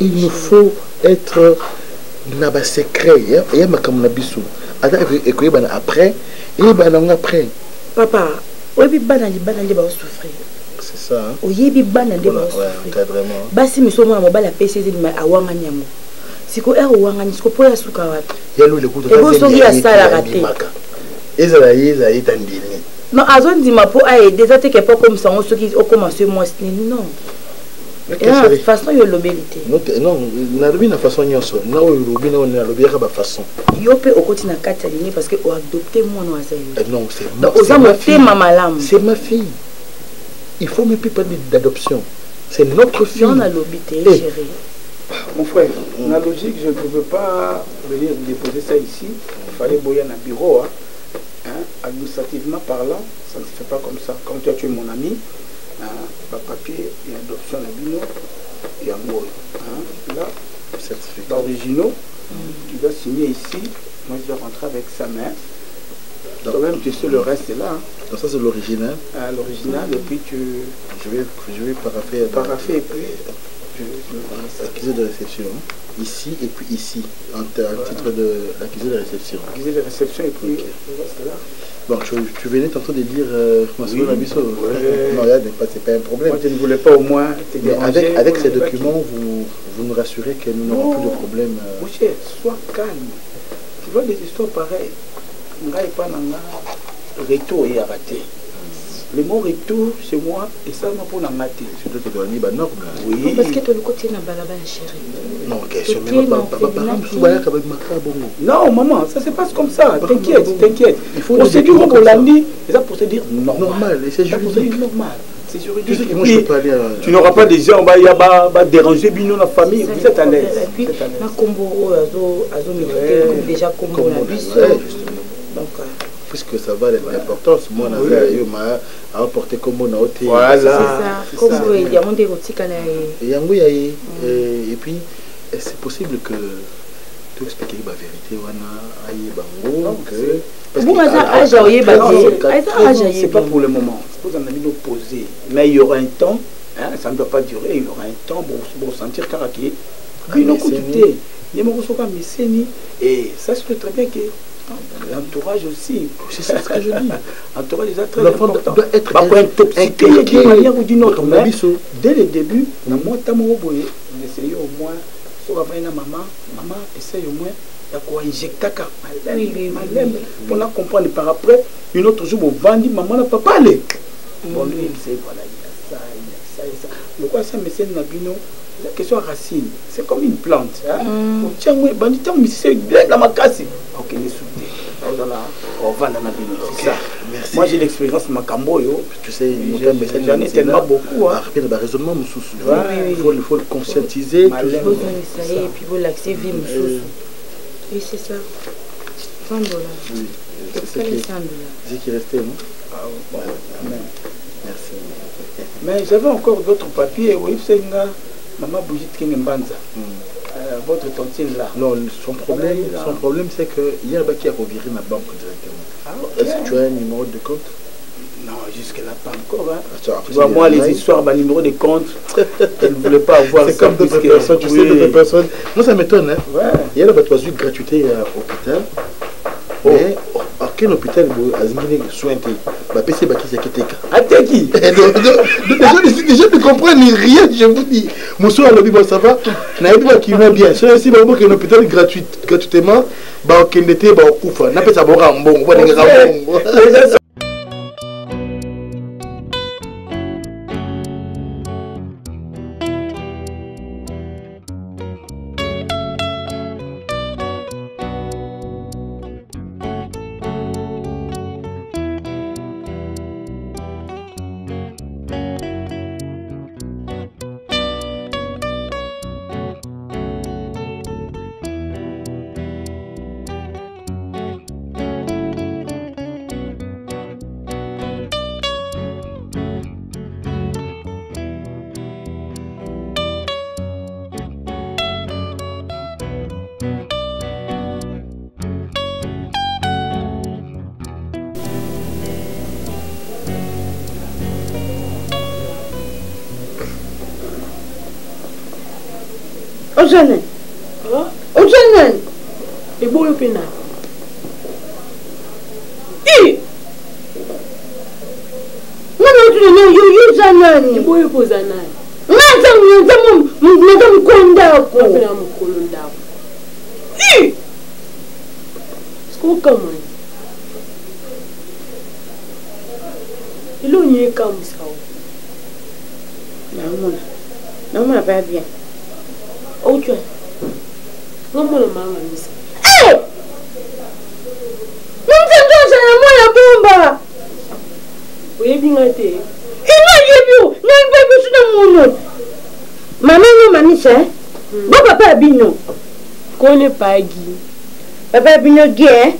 Speaker 9: Il nous faut être dans secret. Il y a ma comme bisou. Après, et après.
Speaker 6: Papa, oyebi bana li ba souffrir.
Speaker 9: C'est ça hein.
Speaker 6: Oyebi bana li ba souffrir.
Speaker 9: Vraiment.
Speaker 6: Basi misomo na mobala pese zi ma awanga nyamo. Siko wanga ni siko poya suka wapi.
Speaker 9: Yalo le kuto.
Speaker 6: Ebo so ya sala raté.
Speaker 9: Ezala itandini.
Speaker 6: Non, azon di ma po ay déjà te que pas comme ça on ceux qui ont commencé moi non. De façon yo lobelité.
Speaker 9: Non, na lobi na façon nyonso. Na o lobi na lobi ka ba façon.
Speaker 6: Yo pe okoti na kati ligne parce que o adopté moi no azayi.
Speaker 9: Non, c'est
Speaker 6: c'est
Speaker 9: ma fille. Il faut même plus parler d'adoption. C'est notre fille.
Speaker 6: On a l'obité, chérie.
Speaker 10: Mon frère, la logique, je ne pouvais pas venir déposer ça ici. Il fallait boyer un bureau. Administrativement parlant, ça ne se fait pas comme ça. Comme toi, tu es mon ami. Papier et adoption de bino et amour. Là, certificat originaux, tu dois signer ici. Moi, je vais rentrer avec sa main. Toi-même, tu sais, le reste est là.
Speaker 9: Donc, ça, c'est l'original.
Speaker 10: L'original, et puis tu.
Speaker 9: Je vais paraffer.
Speaker 10: Paraffer, et puis.
Speaker 9: Accusé de réception. Ici, et puis ici. En titre de l'accusé de réception.
Speaker 10: Accusé de réception, et puis. Le reste est là.
Speaker 9: Bon, tu venais tantôt de dire Masolo Nabiso. Non, c'est pas un problème.
Speaker 10: Moi, je ne voulais pas au moins te
Speaker 9: déranger. Avec ces documents, vous nous rassurez que nous n'aurons plus de problème.
Speaker 10: Mon cher, sois calme. Tu vois des histoires pareilles. Ngai pas nanga retour et raté. Le mot retour chez moi et ça m'a pour n'amater.
Speaker 9: Je dois te donner la norme.
Speaker 6: Oui. Parce que tu le côté na balabala chérie.
Speaker 9: Non, question même pas.
Speaker 10: Non, maman, ça se passe comme ça. T'inquiète. Il faut procédure pour l'année. Et ça procédure
Speaker 9: normal. Et c'est juridique.
Speaker 10: Normal. C'est juridique. Tu n'auras pas des gens qui vont déranger Bino la famille. Vous êtes à l'aise.
Speaker 6: Et puis, ma combo déjà combo la bus. Donc,
Speaker 9: puisque ça va l'importance, moi, je vais apporter comme on a ôté.
Speaker 10: Voilà.
Speaker 6: C'est ça. Comme il y a mon dérotique à la.
Speaker 9: Et puis, c'est possible que tu expliques la vérité.
Speaker 10: C'est pas pour le moment. Vous en avez posé. Mais il y aura un temps, ça ne doit pas durer, il y aura un temps pour sentir caractère. Et ça se fait très bien que. L'entourage aussi,
Speaker 9: c'est ça ce que je dis.
Speaker 10: L'entourage est très important.
Speaker 9: Doit être
Speaker 10: intoxiqué d'une manière ou d'une autre. Mais dès le début, on essayait au moins, soit maman, essaye au moins, il y a quoi injecter pour la comprendre. Par après, une autre jour, vous vendez, maman n'a pas parlé. Bon, lui, il sait, voilà, il y a ça. Le quoi, ça, monsieur Nabino, la question racine, c'est comme une plante. Tiens, oui, c'est bien dans ma casse. Ok, les soudés. On va dans la bino. C'est ça.
Speaker 9: Merci.
Speaker 10: Moi, j'ai l'expérience de ma camboyo.
Speaker 9: Tu sais,
Speaker 10: j'en ai tellement beaucoup.
Speaker 9: Après, le raisonnement, il faut le conscientiser.
Speaker 6: Et puis, vous l'accès vie, oui, c'est ça. $100.
Speaker 9: Oui, c'est ce qui restait, non?
Speaker 10: Ah, bon.
Speaker 9: Merci.
Speaker 10: Mais j'avais encore d'autres papiers. Oui, c'est une maman Bougit Kingembanza. votre tontine là.
Speaker 9: Non, son problème c'est que hier, qui a reviré ma banque directement. Est-ce que tu as un numéro de compte?
Speaker 10: Non, jusque-là, pas encore. Hein.
Speaker 9: Tu vois,
Speaker 10: moi, les histoires, ma numéro de compte, elle ne voulait pas avoir ça.
Speaker 9: C'est comme d'autres personnes, tu sais, d'autres personnes. Moi, ça m'étonne. Hein. Ouais. Hier, tu as eu gratuité à l'hôpital. Mais, à quel hôpital Azmine sointé PC Baki Zaketeka.
Speaker 10: Ah, t'es qui?
Speaker 9: Déjà, ne comprennent rien, je vous dis. Moussou a lobby, ça va. Naïdou qui va bien. C'est aussi un hôpital gratuitement. Bah, ok, n'était pas au Koufa. N'a pas ça, bon, on va les rambons.
Speaker 11: Ojanen. Ojanen.
Speaker 2: E boyo pena.
Speaker 11: Yo Janen.
Speaker 2: E boyo pozana.
Speaker 11: Nada mkondako.
Speaker 2: Pena mkolondako. Sko kama. Ilo nye kama sao.
Speaker 11: Não vai bien.
Speaker 2: Outro. Não vou lá, Marisa.
Speaker 11: Não tem coisa na minha bomba.
Speaker 2: O Ebin até.
Speaker 11: Não vai ver isso no mundo. Mamãe não Marisa. Vou papai Bino.
Speaker 2: Kone pagi.
Speaker 11: Papai Bino gué.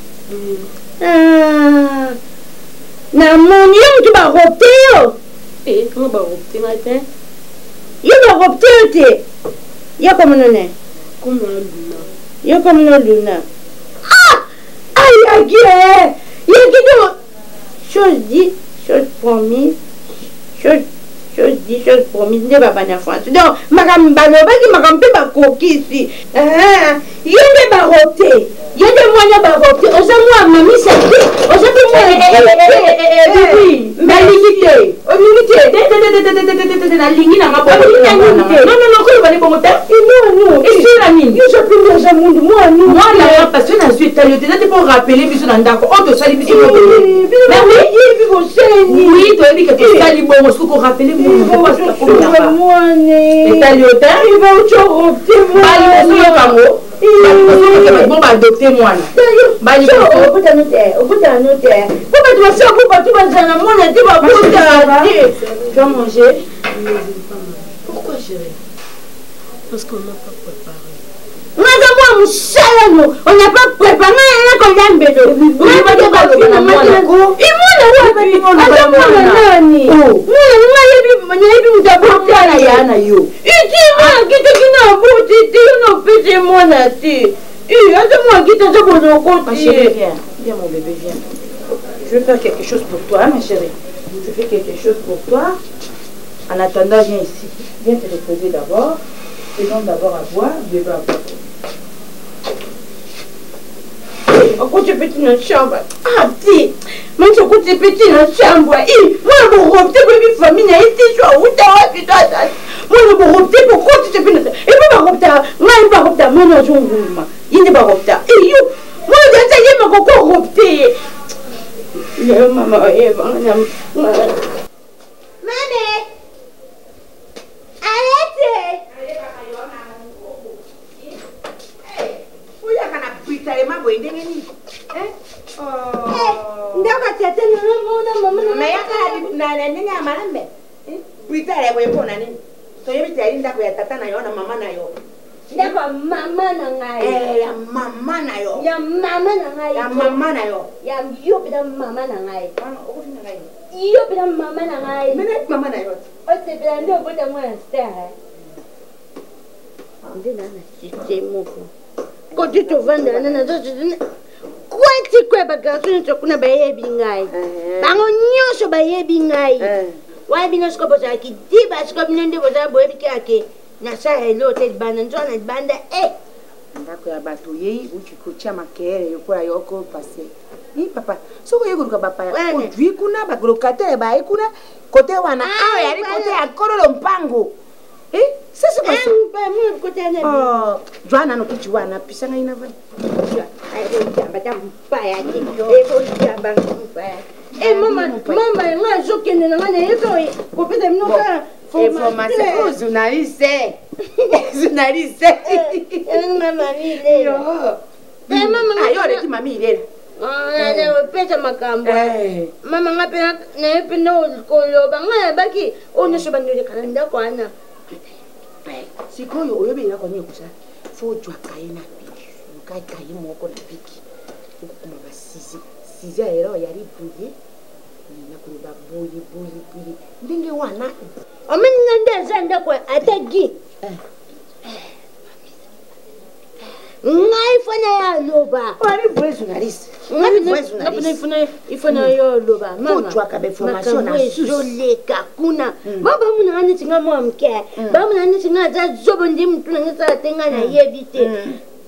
Speaker 11: Na moni muito barroteio.
Speaker 2: Não barroteio até.
Speaker 11: Eu barroteio. Yo comme non est.
Speaker 2: Comme Luna.
Speaker 11: Yo comme non Luna. Aïe, chose dit, chose promise. Chose dit, chose promise. Ne va pas en France. Donc, madame Baloba qui m'a campé ma coquille ici. Il y a des barotés. Il y a des moyens barotés. On s'en moi, mamie, c'est dit. On s'en fait moi. Oui, mais limité. La ligne n'a pas non, quoi, il va aller pour mon temps. Non. Et sur la ligne. Je peux me dire, moi, là, parce que je suis taillé. Tu peux rappeler, puis on d'accord. On te salue, puis on peut. Mais oui, tu as dit que tu salis, bon, on se peut rappeler, moi. Et t'as eu autant. Il va au choro. Bon, bah, adopter moi. Bah, il va au bout d'un notaire. Pourquoi tu vas faire pour tu vas dire, moi, on a dit, tu vas manger.
Speaker 2: Pourquoi chérie? Parce qu'on n'a pas préparé.
Speaker 11: Madame, on n'a pas préparé. On n'a pas Viens, mon bébé, viens. Je vais faire quelque chose pour toi, ma chérie. Je fais quelque chose pour toi. En attendant, viens ici. Viens te reposer d'abord. Faisons d'abord à boire. Bébé à boire. Pourquoi tu es petit dans la chambre? Ah, petit. Moi, je suis petit dans la chambre. Moi, je vais repter pour une famille. Moi, je vais repter pourquoi tu es petit dans la chambre. Et moi, je vais repter. Moi, je vais repter. Moi, je vais repter. Il n'est pas repter. Et you. Moi, je vais repter. Maman, arrêtez. nde na na système moko côté to vanda na zo kwati kwe bagarso ni tokuna bayebi ngai bango nyonso bayebi ngai wayebi nyonso ko boza kidiba siko binende boza boyebi kake na sa hello te bana nzona banda
Speaker 6: ndako ya bato yei uchikocha makere yokola yoko passé ni papa soko yego bapa ko dwi kuna bagrokate ba kuna kote wana awe yali kote ya korolo mpango sasa basi
Speaker 11: ba mu kote na
Speaker 6: Joana no kichi wana pisanga ina va
Speaker 11: jamba tampaya ke bo jamba mpaya mama nga jokende na ngane yeto ko pesa mnoka
Speaker 6: information journaliste journaliste
Speaker 11: mama ile mama
Speaker 6: ayo le ki mami ile
Speaker 11: pesa makambo mama ngape na penda koloba nga baki ono so bandole kana ndako ana
Speaker 6: sikoyo oyobe ina konye kusa fo jwa kaina piki kai kai moko na piki ukuma ba sizi aero yari buye na kuba buye ndenge wana
Speaker 11: omeni ndeza ndako atagi ngai fanya ya loba
Speaker 6: wani voice journaliste
Speaker 11: ngai voice journaliste ifanya yo loba mama
Speaker 6: jwa ka be formation na
Speaker 11: joleka kuna baba muna ngani tinga mo amke baba muna ngani tinga za zobo ndi mtu ngasa tenga na yebite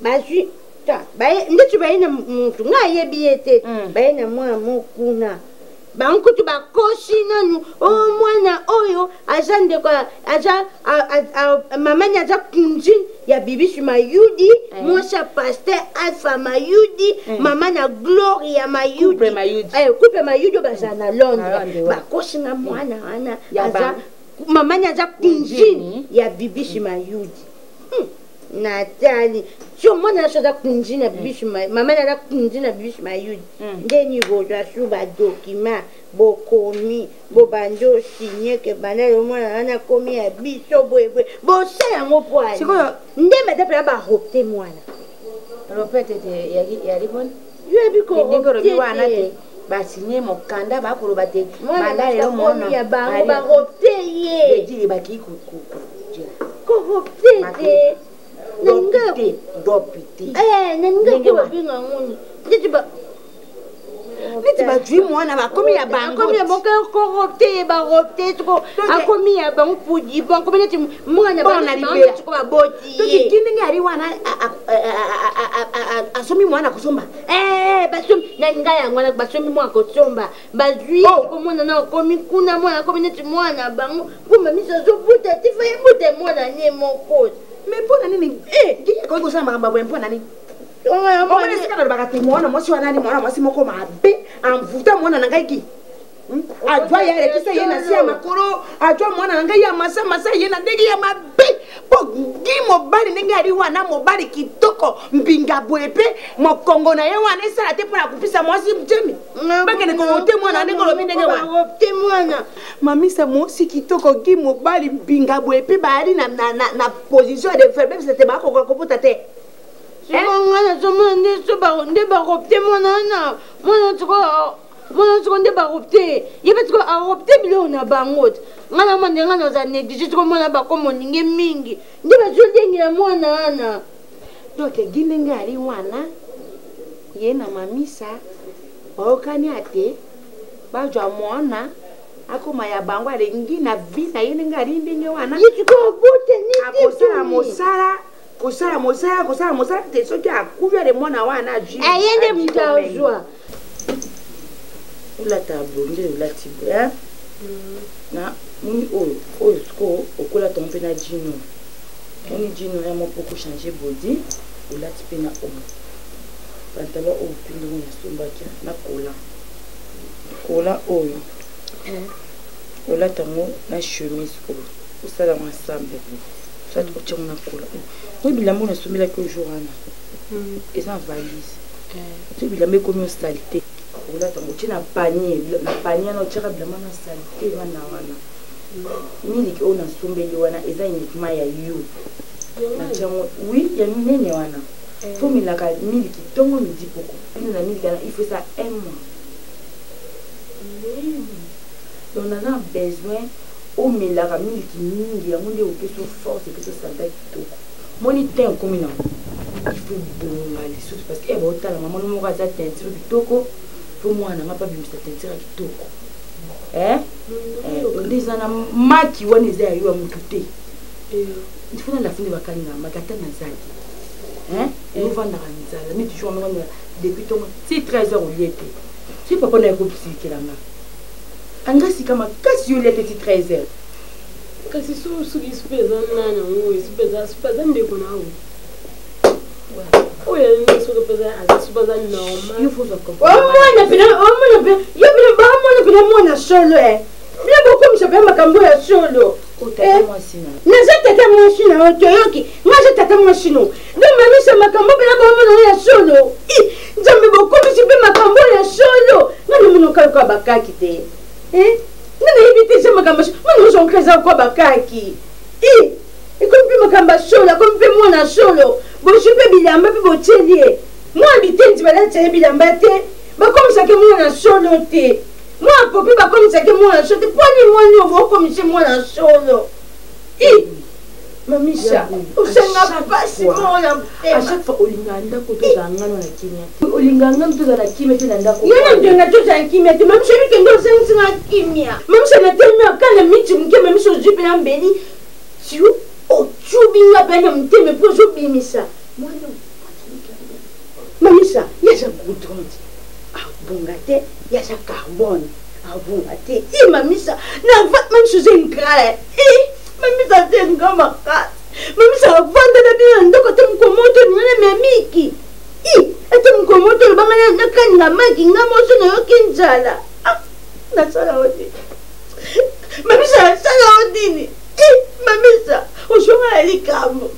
Speaker 11: bashi ta bae ndicho bae na mtu nga yebite bae na mwa mokuna bankutu bakoshi nanu mwana oyo ajande kwa aja mamanya aja kunji ya bibishi mayudi mwasha pasteur Alpha mayudi mama na Gloria mayudi couple mayudi baza na Londres bakoshi na mwana ana aja mamanya aja kunji ya bibishi mayudi Natali sio mwana nashoza kunjina bibishi mama na kunjina bibishi mayudi ndeni bojwa shuba document bokomi bobanjo signé que banalo mwana ana komi ya biso bwebwe bosa yango pwani
Speaker 6: sikoyo
Speaker 11: ndemba tapela ba hopte mwana
Speaker 6: ropete te yali bon
Speaker 11: yebi ko
Speaker 6: ndenge robi wana te basigné mokanda bakoloba te bandalelo mwana
Speaker 11: ya bango ba hopte ye
Speaker 6: ejili baki
Speaker 11: ko hopte te
Speaker 6: nanga dopite
Speaker 11: nanga ko binga ngoni ndiba
Speaker 6: niti badwi mwana bakomi ya bango
Speaker 11: akomi ya bango koropte baropte tuko akomi ya bango pudi bango neti mwana
Speaker 6: bona libera
Speaker 11: tuko baboti
Speaker 6: toki kindingi ari wana asomi mwana kusomba
Speaker 11: basomi na ngaya mwana basomi mwana kusomba badwi ko mwana na komi kuna mwana komi neti mwana bango kuma misa zo buta tifa ya buta mwana ne moko
Speaker 6: mais mpona nini ko ko samba makambo mpona nini omona esika nalobaka te mwana mwasi wana ni mwana mwasi moko mabe amvuta mwana na ngai ki ajwa ye alekisa ye na si ya makolo ajwa mwana na ngai ya masa ye na ndenge ya mabe po gi mobali ndenge ali wana mobali kitoko mbinga boye pe mokongo na ye wana esala te mpona kupisa mwasi mtemi bakende kote mwana ndenge olobi ndenge
Speaker 11: te mwana
Speaker 6: mamisa mwasi kitoko gi mobali mbinga boye pe baali na position de faiblesse te bakoka kopota te
Speaker 11: mwana somona nde baropte mwana tuko nde baropte yebe tuko aropte biloko na bango te ngana mande ngana oza néglige tuko mwana bakomo ndenge mingi nde bazwa ndenge ya mwana ana
Speaker 6: donc gi ndenge ali wana ye na mamisa baokani ate bajwa mwana akoma ya bango alengi na vi na ye ndenge ali ndenge wana akosala mosala te soki akuvi ale mwana wana
Speaker 11: ayende mutazwa
Speaker 6: olata blonde olati boya na moni oyo siko okola tongo mpe na jino moni jino ya mopoko change body olati mpe na oyo pantalon oyo mpe ndenge nasombaki na kola oyo olata yango na chemise oyo osala yango ensemble soit otiango na kola oyo bilamba oyo nasombelaki oyo jour wana eza na valise so bilamba ekomi osalite olata yango otie na panier na otiaka bilamba na salite wana miliki oyo nasombeli wana eza uniquement ya yo natiango wi ya minene wana fomelaka miliki ntongo midi poko ino na miliki wana ifo eza 1 mois donc naza besoin omelaka miliki mingi yango nde opesa force epesa osanda kitoko moni ten komi na il faut bonga lisusu parce que baotala mama no moko aza tentire kitoko po mwana nga babimisa tentire kitoko nde eza na maki wana eza ya yo ya motu te ndifuna ndafunde bakalinga makata na zaki ovandaka nzala neti jour moko depuis ntongo ti 13 heures olie te si papa na ekobisikela anga sika makasi yo olie te ti 13 heures
Speaker 2: kasi soki sipeza nani yango sipeza ndeko na awo oyo soki peza asipeza normal
Speaker 6: yo faut
Speaker 11: omwana pena mwana solo bina bokomisa pe makambo ya solo naza tata mwasi na yo toyoki ngaza tata mwasi no ndo mamisa makambo pena bomona ya solo nzambe bokomisi pe makambo ya solo ngani monokaluka bakaki te nana yebi te se makambo mwana ozonkeza kwa bakaki ekomi mpe makambo ya solo akomi mpe mwana solo bozwi mpe bilamba mpe botielie mwa bitendi balatie bilamba te bakomisaki mwana solo te mwa popi bakomisaki mwana solo te poni mwani ovo okomise mwana solo mamisa osenga pasi moya
Speaker 6: à chaque fois olinga ndako tozala ngano na kimia olinga ngano tozala kimia te na ndako
Speaker 11: yana ndenga tozala kimia te mamisa bikende osengisinga kimia mamisa na telemi akana miti moke mamisa ozwi mpe na mbeli sio ocubinga pene muteme mpo ozobimisa mamisa yaza goudronde abonga te yaza carbone abonga te mamisa mamisa oza ingrale mamisa te nga makasi mamisa avandana bina ndoko te mokomoto ningana memiki ate mokomoto lobanga nakaninga maki nga moso nayoki nzala nasala odini mamisa nasala odini mamisa ozonga na likambo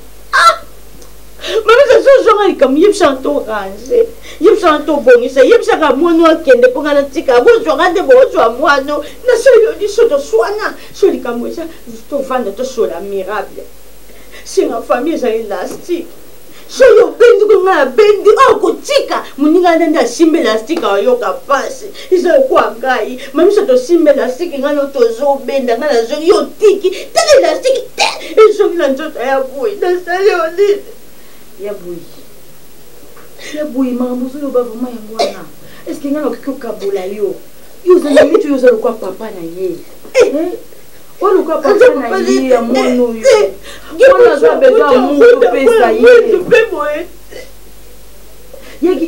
Speaker 11: mamisa so ozonga likambo yebisaka to range yebisaka to bongisa yebisaka mwana akende mpo nga natika bozwanga nde bozwa mwana nasoyoli so toswana so likambo eza tovanda tosola mirable singa famille eza élastique soyo obendi konga na bendi okotika moninga nde nde asimba élastique ayoka pasi eza okwa ngai mamisa tosimba élastique ngai no tozobenda ngai nazongi yo tiki tala élastique te ezongi na nzoto ya boyi nasali olini
Speaker 6: ya boyi makambo ozoyo bavama yango wana estce ngai nakoki okabola yo yo ozala miti oyo oza lokwa papa na ye oyo lokwa papa na ye ya mwana oyo mwana aza besoin amour topesa ye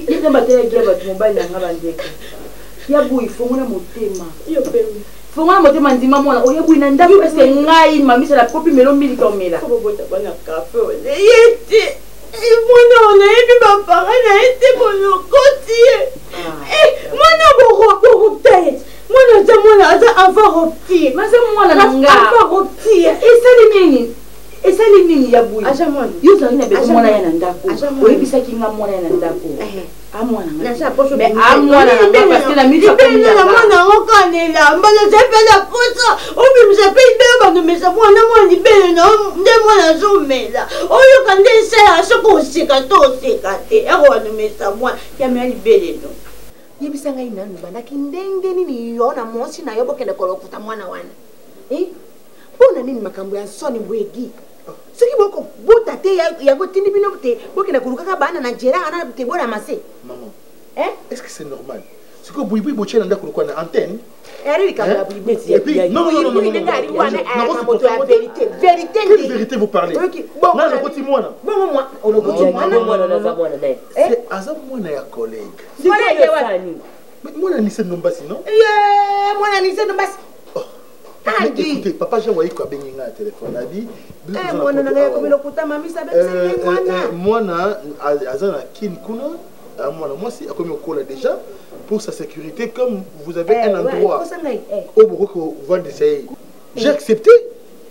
Speaker 6: yekamba te yaki ya bato mobali nanga bandeko ya boyi fongola motema fongola motema ndima mwana oyo boyi na ndako ese ngai mamisala kopi melo milika omela
Speaker 11: yete mwana onayebi bapara na ye te bolokoti ye mwana borupta ye mwana aza mwana aza avant rupture
Speaker 6: masa mwana na nga
Speaker 11: avant rupture
Speaker 6: esali nini ya boyi yo ozalaki na beso mwana ya na ndako oyebisaki nga mwana ya na ndako amwana
Speaker 11: yango kanela mbana zepela posa obimisa mpe ibele bandomesa mwana mwana libele nde mwana azomela oyoka nde esala soki oseka to oseka te eko bandomesa mwana yamea libele no
Speaker 12: yebisa ngai nanu bandaki ndenge nini yo na mwasi na yo bokende kolokuta mwana wana mpona nini makambo ya soni bwegi soki bokobota te yango tindi bino te bokende kolukaka bana na nzela ana te boramase
Speaker 9: maman est-ce que c'est normal c'est que boyiboyi botie na ndako lokwa na antenne quelle vérité vous parlez c'est aza mwana ya collègue mwana nise nombasi non
Speaker 12: mwana nise nombasi
Speaker 9: écoutez papa j'ai envoyé quoi bengi nga téléphone a dit
Speaker 12: mwana nanga yakomela okuta mamisa bese
Speaker 9: mwana aza na kin kuna mwana mwasi akomi okola déjà pour sa sécurité comme vous avez un endroit où beaucoup vont essayer j'ai accepté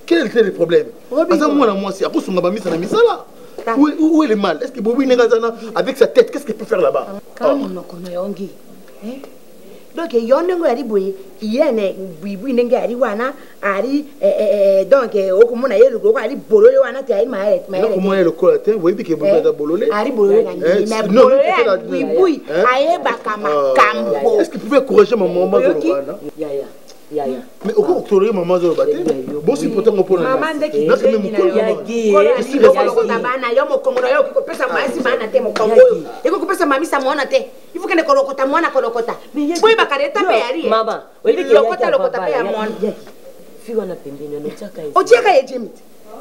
Speaker 9: quel était le problème aza mwana mwasi akosunga bamisa na misala où est le mal est-ce que bobi negazana avec sa tête qu'est-ce qu'il peut faire là-bas
Speaker 12: donc yo ndenge yali boye yene bwibu ndenge yali wana ali donc okomona ye loko ali bolole wana te ali maele
Speaker 9: okomona loko te boye bike boye da bolole
Speaker 12: ali bolole na mais bolole bwibu ayeba kama kambo
Speaker 9: est-ce qu'il pouvait encourager maman de Rwanda
Speaker 6: yaya
Speaker 9: Mais au contraire, maman zo baté. Bon si pourtant on prend.
Speaker 12: Maman ndeki jengi na yo. Kolokota bana yo mokongo yo kikopesa maasi bana te mokongo yo. Iko kopesa mamisa muona te. Ifu kende kolokota mwana kolokota. Boy bakareta pe yari.
Speaker 13: Mama,
Speaker 12: wewe lokota pe ya mwana.
Speaker 13: Fiwa na pembeni anachaka hivi.
Speaker 12: Otiaka ye jemit.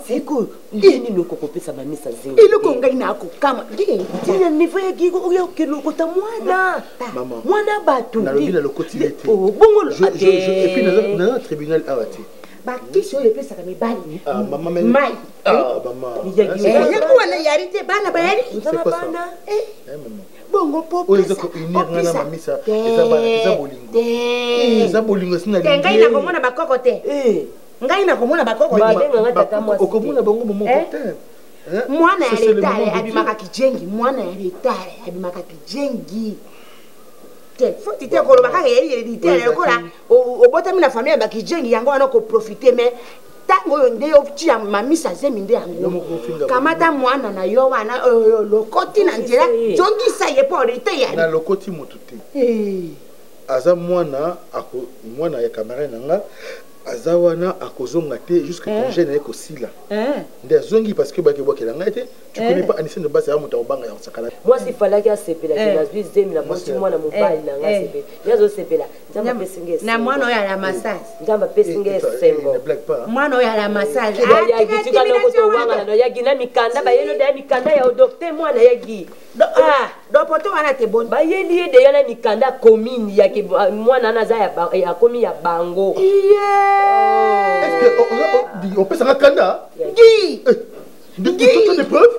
Speaker 13: Siku ndini lokopesa mamisa zenu.
Speaker 12: Iloko ngai nako kama ndiye.
Speaker 13: Tina nivoye gigo yo kelokota mwana. Mwana batu.
Speaker 9: Na lobila lokoti lete.
Speaker 13: Oh bongo
Speaker 9: je et puis dans un tribunal awati.
Speaker 12: Bakisho le pesa kama bali.
Speaker 9: Ah maman mais.
Speaker 12: Mai.
Speaker 9: Ah maman.
Speaker 12: Yako na yari te bana bayari.
Speaker 9: C'est quoi ça?
Speaker 12: Maman. Bongo popo.
Speaker 9: Oyo zako unir ngana mamisa. Eza bolingo. Eza bolingo sina lingi.
Speaker 12: Ngai na komona bakoko te. Ngai na komona bakoko te.
Speaker 13: Babenga tata mwasi.
Speaker 9: Okomona bango momo kote.
Speaker 12: Mwana ya letare abimaka kijengi, mwana ya letare abimaka kijengi. Te foti te koloba kaka yeli letare lokola obotami na famille ba kijengi yango wana ko profiter mais tango yo nde yo tia mamisa zemi nde yango. Kamata mwana na yo wana lokoti na nzela jongisa ye po rete ya.
Speaker 9: Na lokoti motute. Aza mwana ako mwana ya camarade nanga azawana akozonga te jusque ton gène eko sila. Nde azongi parce que baki bokela ngate tu connais pas Anissé de base ya muta obanga ya sakala.
Speaker 13: Moi si fallait que sepela que na zemi na bonti mwana mobali na ngasepe. Yazo sepela. Njamba pesinge.
Speaker 12: Na mwana oya la massage.
Speaker 13: Njamba pesinge sembo.
Speaker 12: Mwana oya la massage.
Speaker 13: Ya gitika loko to wanga na ya gina mikanda ba yelo da mikanda ya docteur mwana ya gi.
Speaker 12: Do poto wana te bon.
Speaker 13: Ba yeli de yana mikanda commune ya ki mwana na za ya komi ya bango.
Speaker 9: Est-ce qu'on peut s'en kanda?
Speaker 12: Guy!
Speaker 9: Tu as des preuves?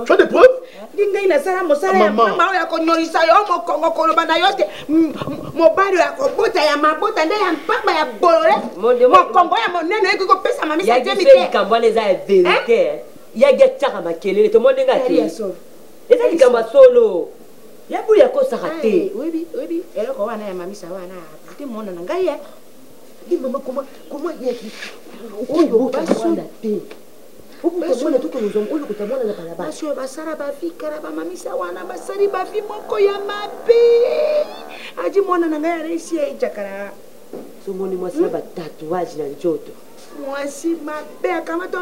Speaker 9: Tu as des preuves?
Speaker 12: Ngai na sala mosala ya mama ya konyorisa yo mokongo koloba na yote mobali ya kobota ya mabota nde ya mpamba ya bolole mokongo ya monene eko kopesa mamisa
Speaker 13: ya
Speaker 12: jemi
Speaker 13: te likambo eza ya vérité ya getaka makelele to monde ngati eza likambo solo ya buli ya kosaka te
Speaker 12: webi eloko wana ya mamisa wana te mona na ngai ya di mama comment yaki oyo baso te ukumona tuko nzongolo kutamona na balabala basho basara bafikara ba mamisa wana basari bafi moko ya mabe aji mona na ngai reisi ya ijakara
Speaker 13: somoni mwasi ba tatouage na njoto
Speaker 12: mwasi mabe akamato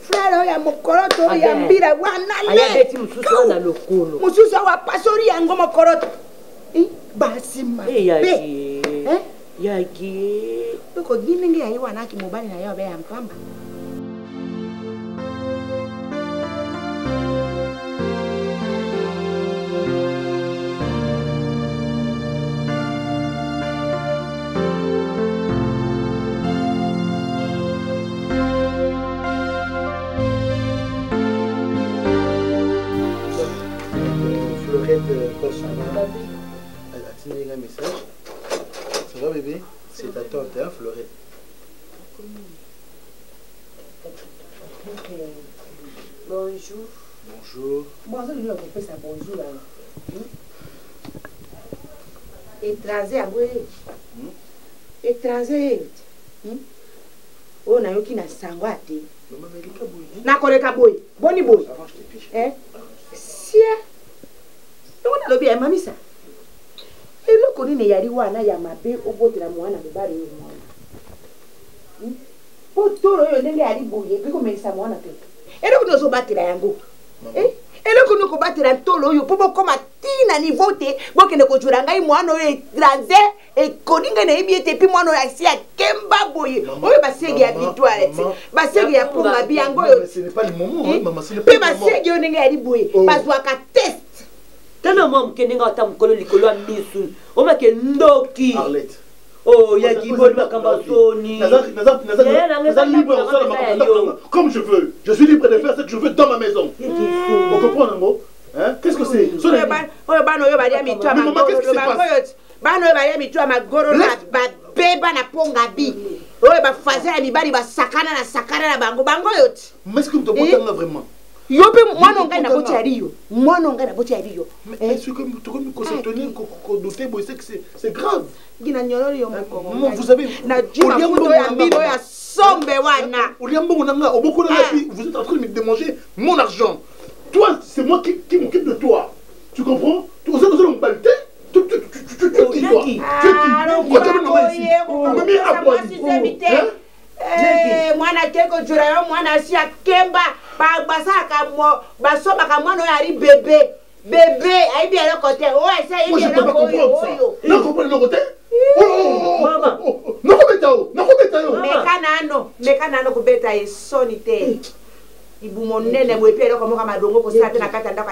Speaker 12: frère ya mokoroto ya mbira wana le
Speaker 13: ayabeti mususu na lokolo
Speaker 12: mususu wa pasori yango mokoroto basi mabe
Speaker 13: yaki
Speaker 12: tuko ginenge ya wana ki mobali na yo be ya mpamba.
Speaker 9: Elle a un message. Ça va bébé? C'est ta tante, hein, Fleurette?
Speaker 13: Bonjour.
Speaker 9: Bonjour.
Speaker 12: Bonjour, lui, on peut ça bonjour là. Étranger, aboué. Étranger. Oh, na yoki na sangwa te. Na koleka boy. Boni boy. Sia. Ndona lobi ya mamisa. Eloko nini yari wana ya mabe obotela mwana mobali yo mwana. Potoro yo ndenge yari boye biko melisa mwana te. Eloko nozo batela yango. Eloko noko batela ntolo yo pobo koma tina niveau te bokende ko jura ngai mwana yo étranger e koninga na ebiete pi mwana yo asia kemba boye. Oyo basegi ya victoire ti. Basegi ya ponga biango yo.
Speaker 9: Ce n'est pas le moment, maman, c'est le pas le moment.
Speaker 12: Basegi yo ndenge yari boye. Bazwaka test.
Speaker 13: Tana mom keninga ata mukolo likolo misu omake ndoki
Speaker 9: Arlette
Speaker 13: oh ya giboli bakamba soni
Speaker 9: comme je veux, je suis libre de faire ce que je veux dans ma maison. On comprend Nango? Hein? Qu'est-ce que c'est?
Speaker 12: Oyo bano yo balia mitwa magoro na babeba na ponga bi oyo bafaze ya mibali basakana na bango yoti.
Speaker 9: Mais est-ce que tu comprends vraiment?
Speaker 12: Yope mwana ngai na boti ariyo. Mwana ngai na boti ariyo.
Speaker 9: Mais c'est comme tu comme se tenir douter boy c'est que c'est grave.
Speaker 12: Gina nyolori yo moko.
Speaker 9: Vous savez
Speaker 12: na jima kuto ya mbino ya sombe wana.
Speaker 9: Oliambo nanga oboko na vous êtes en train de me démanger mon argent. Toi c'est moi qui m'occupe de toi. Tu comprends? Tu oses me balter? Tu
Speaker 12: mwana keko jura yo mwana si akemba basomaka mwana oyo ali bebe ayibi eloko te oyo ese ayibi eloko oyo meka nano kubeta esoni te ibu monene mwepi eloko moka madongo kosala te na kati ya ndako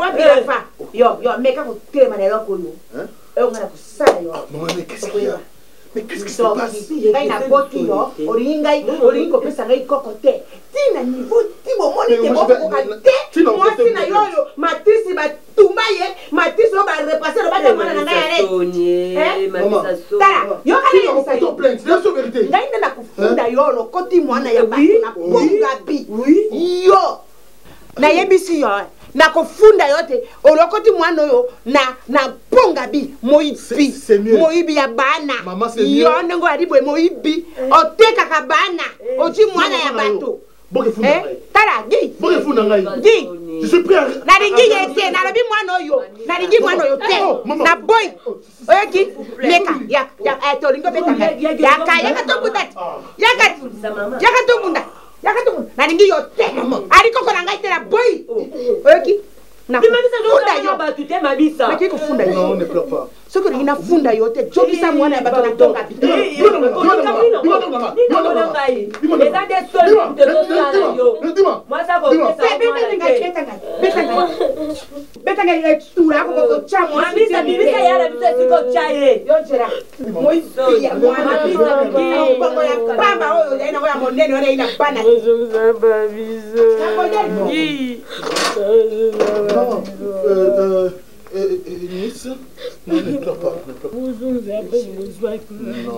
Speaker 12: wapi lafa yo meka kotelema na eloko oyo oyo ngana kosala yo
Speaker 9: Mais qu'est-ce qui se passe?
Speaker 12: Ngai na boti yo, olingi kopesa ngai koko te. Tina niveau ti bomoni te bokoka te. Mwasi na yo matisi batumba ye, matisi yo ba repasser ba de mwana na ngai ale. Tala, yo kali yo sa yo plainte, c'est la vérité. Ngai na kufunda yo lo koti mwana ya bato na bongabi. Yo. Na yebisi yo. Na kofunda yote olokoti mwana oyo na ponga bi moibi ya bana yo ndenge alibwe moibi oteka ka bana oti mwana ya bato tala gi je suis prêt na lingi yete na lobi mwana oyo na lingi mwana oyo te na boy oyoki meka ya to lingo beta yaka tobunda na lingi yo te ali koko na ngai te na boy oyoki na funda yo batu te mabisa mais kiko funda yo non ne pleure pas ce que ina funda yo te jobisa mwana ya batu na tonga bi betanga ile tura yako kwa chamo mabisa bibisa yala bisa siko chaye yo jera moisi ya mwana kwa ya pamba oyo ina kwa monene ona ina bana
Speaker 9: Nice, non, ne pleure pas.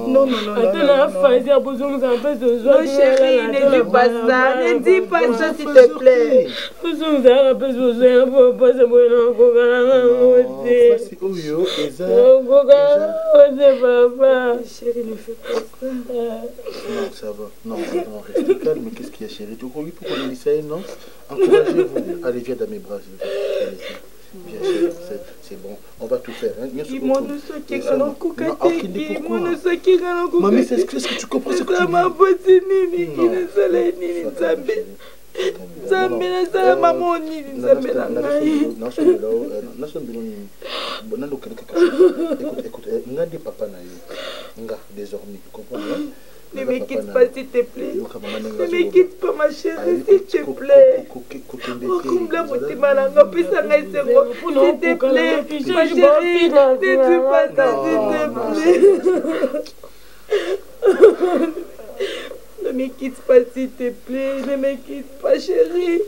Speaker 2: Non. Attends, la phase, il y a besoin d'un peu de joie.
Speaker 6: Non, chérie, ne dis pas ça. Ne dis pas ça, s'il te plaît.
Speaker 2: Besoin d'un peu de joie. Pour pas se brûler encore. Papa.
Speaker 6: Chérie, ne fais pas ça.
Speaker 9: Non, ça va. Non, reste calme. Mais qu'est-ce qu'il y a, chérie? Tu crois pourquoi on dit ça, non? Encouragez-vous. Allez, viens dans mes bras. Bien sûr, c'est bon, on va tout faire. Mamie, c'est ce que tu comprends, ce que tu
Speaker 6: Ne me quitte pas, s'il te plaît. Ne me quitte pas, ma chérie, s'il te plaît. S'il te plaît, ma chérie, ne tue pas ça, s'il te plaît. Ne me quitte pas, s'il te plaît. Ne me quitte pas, chérie.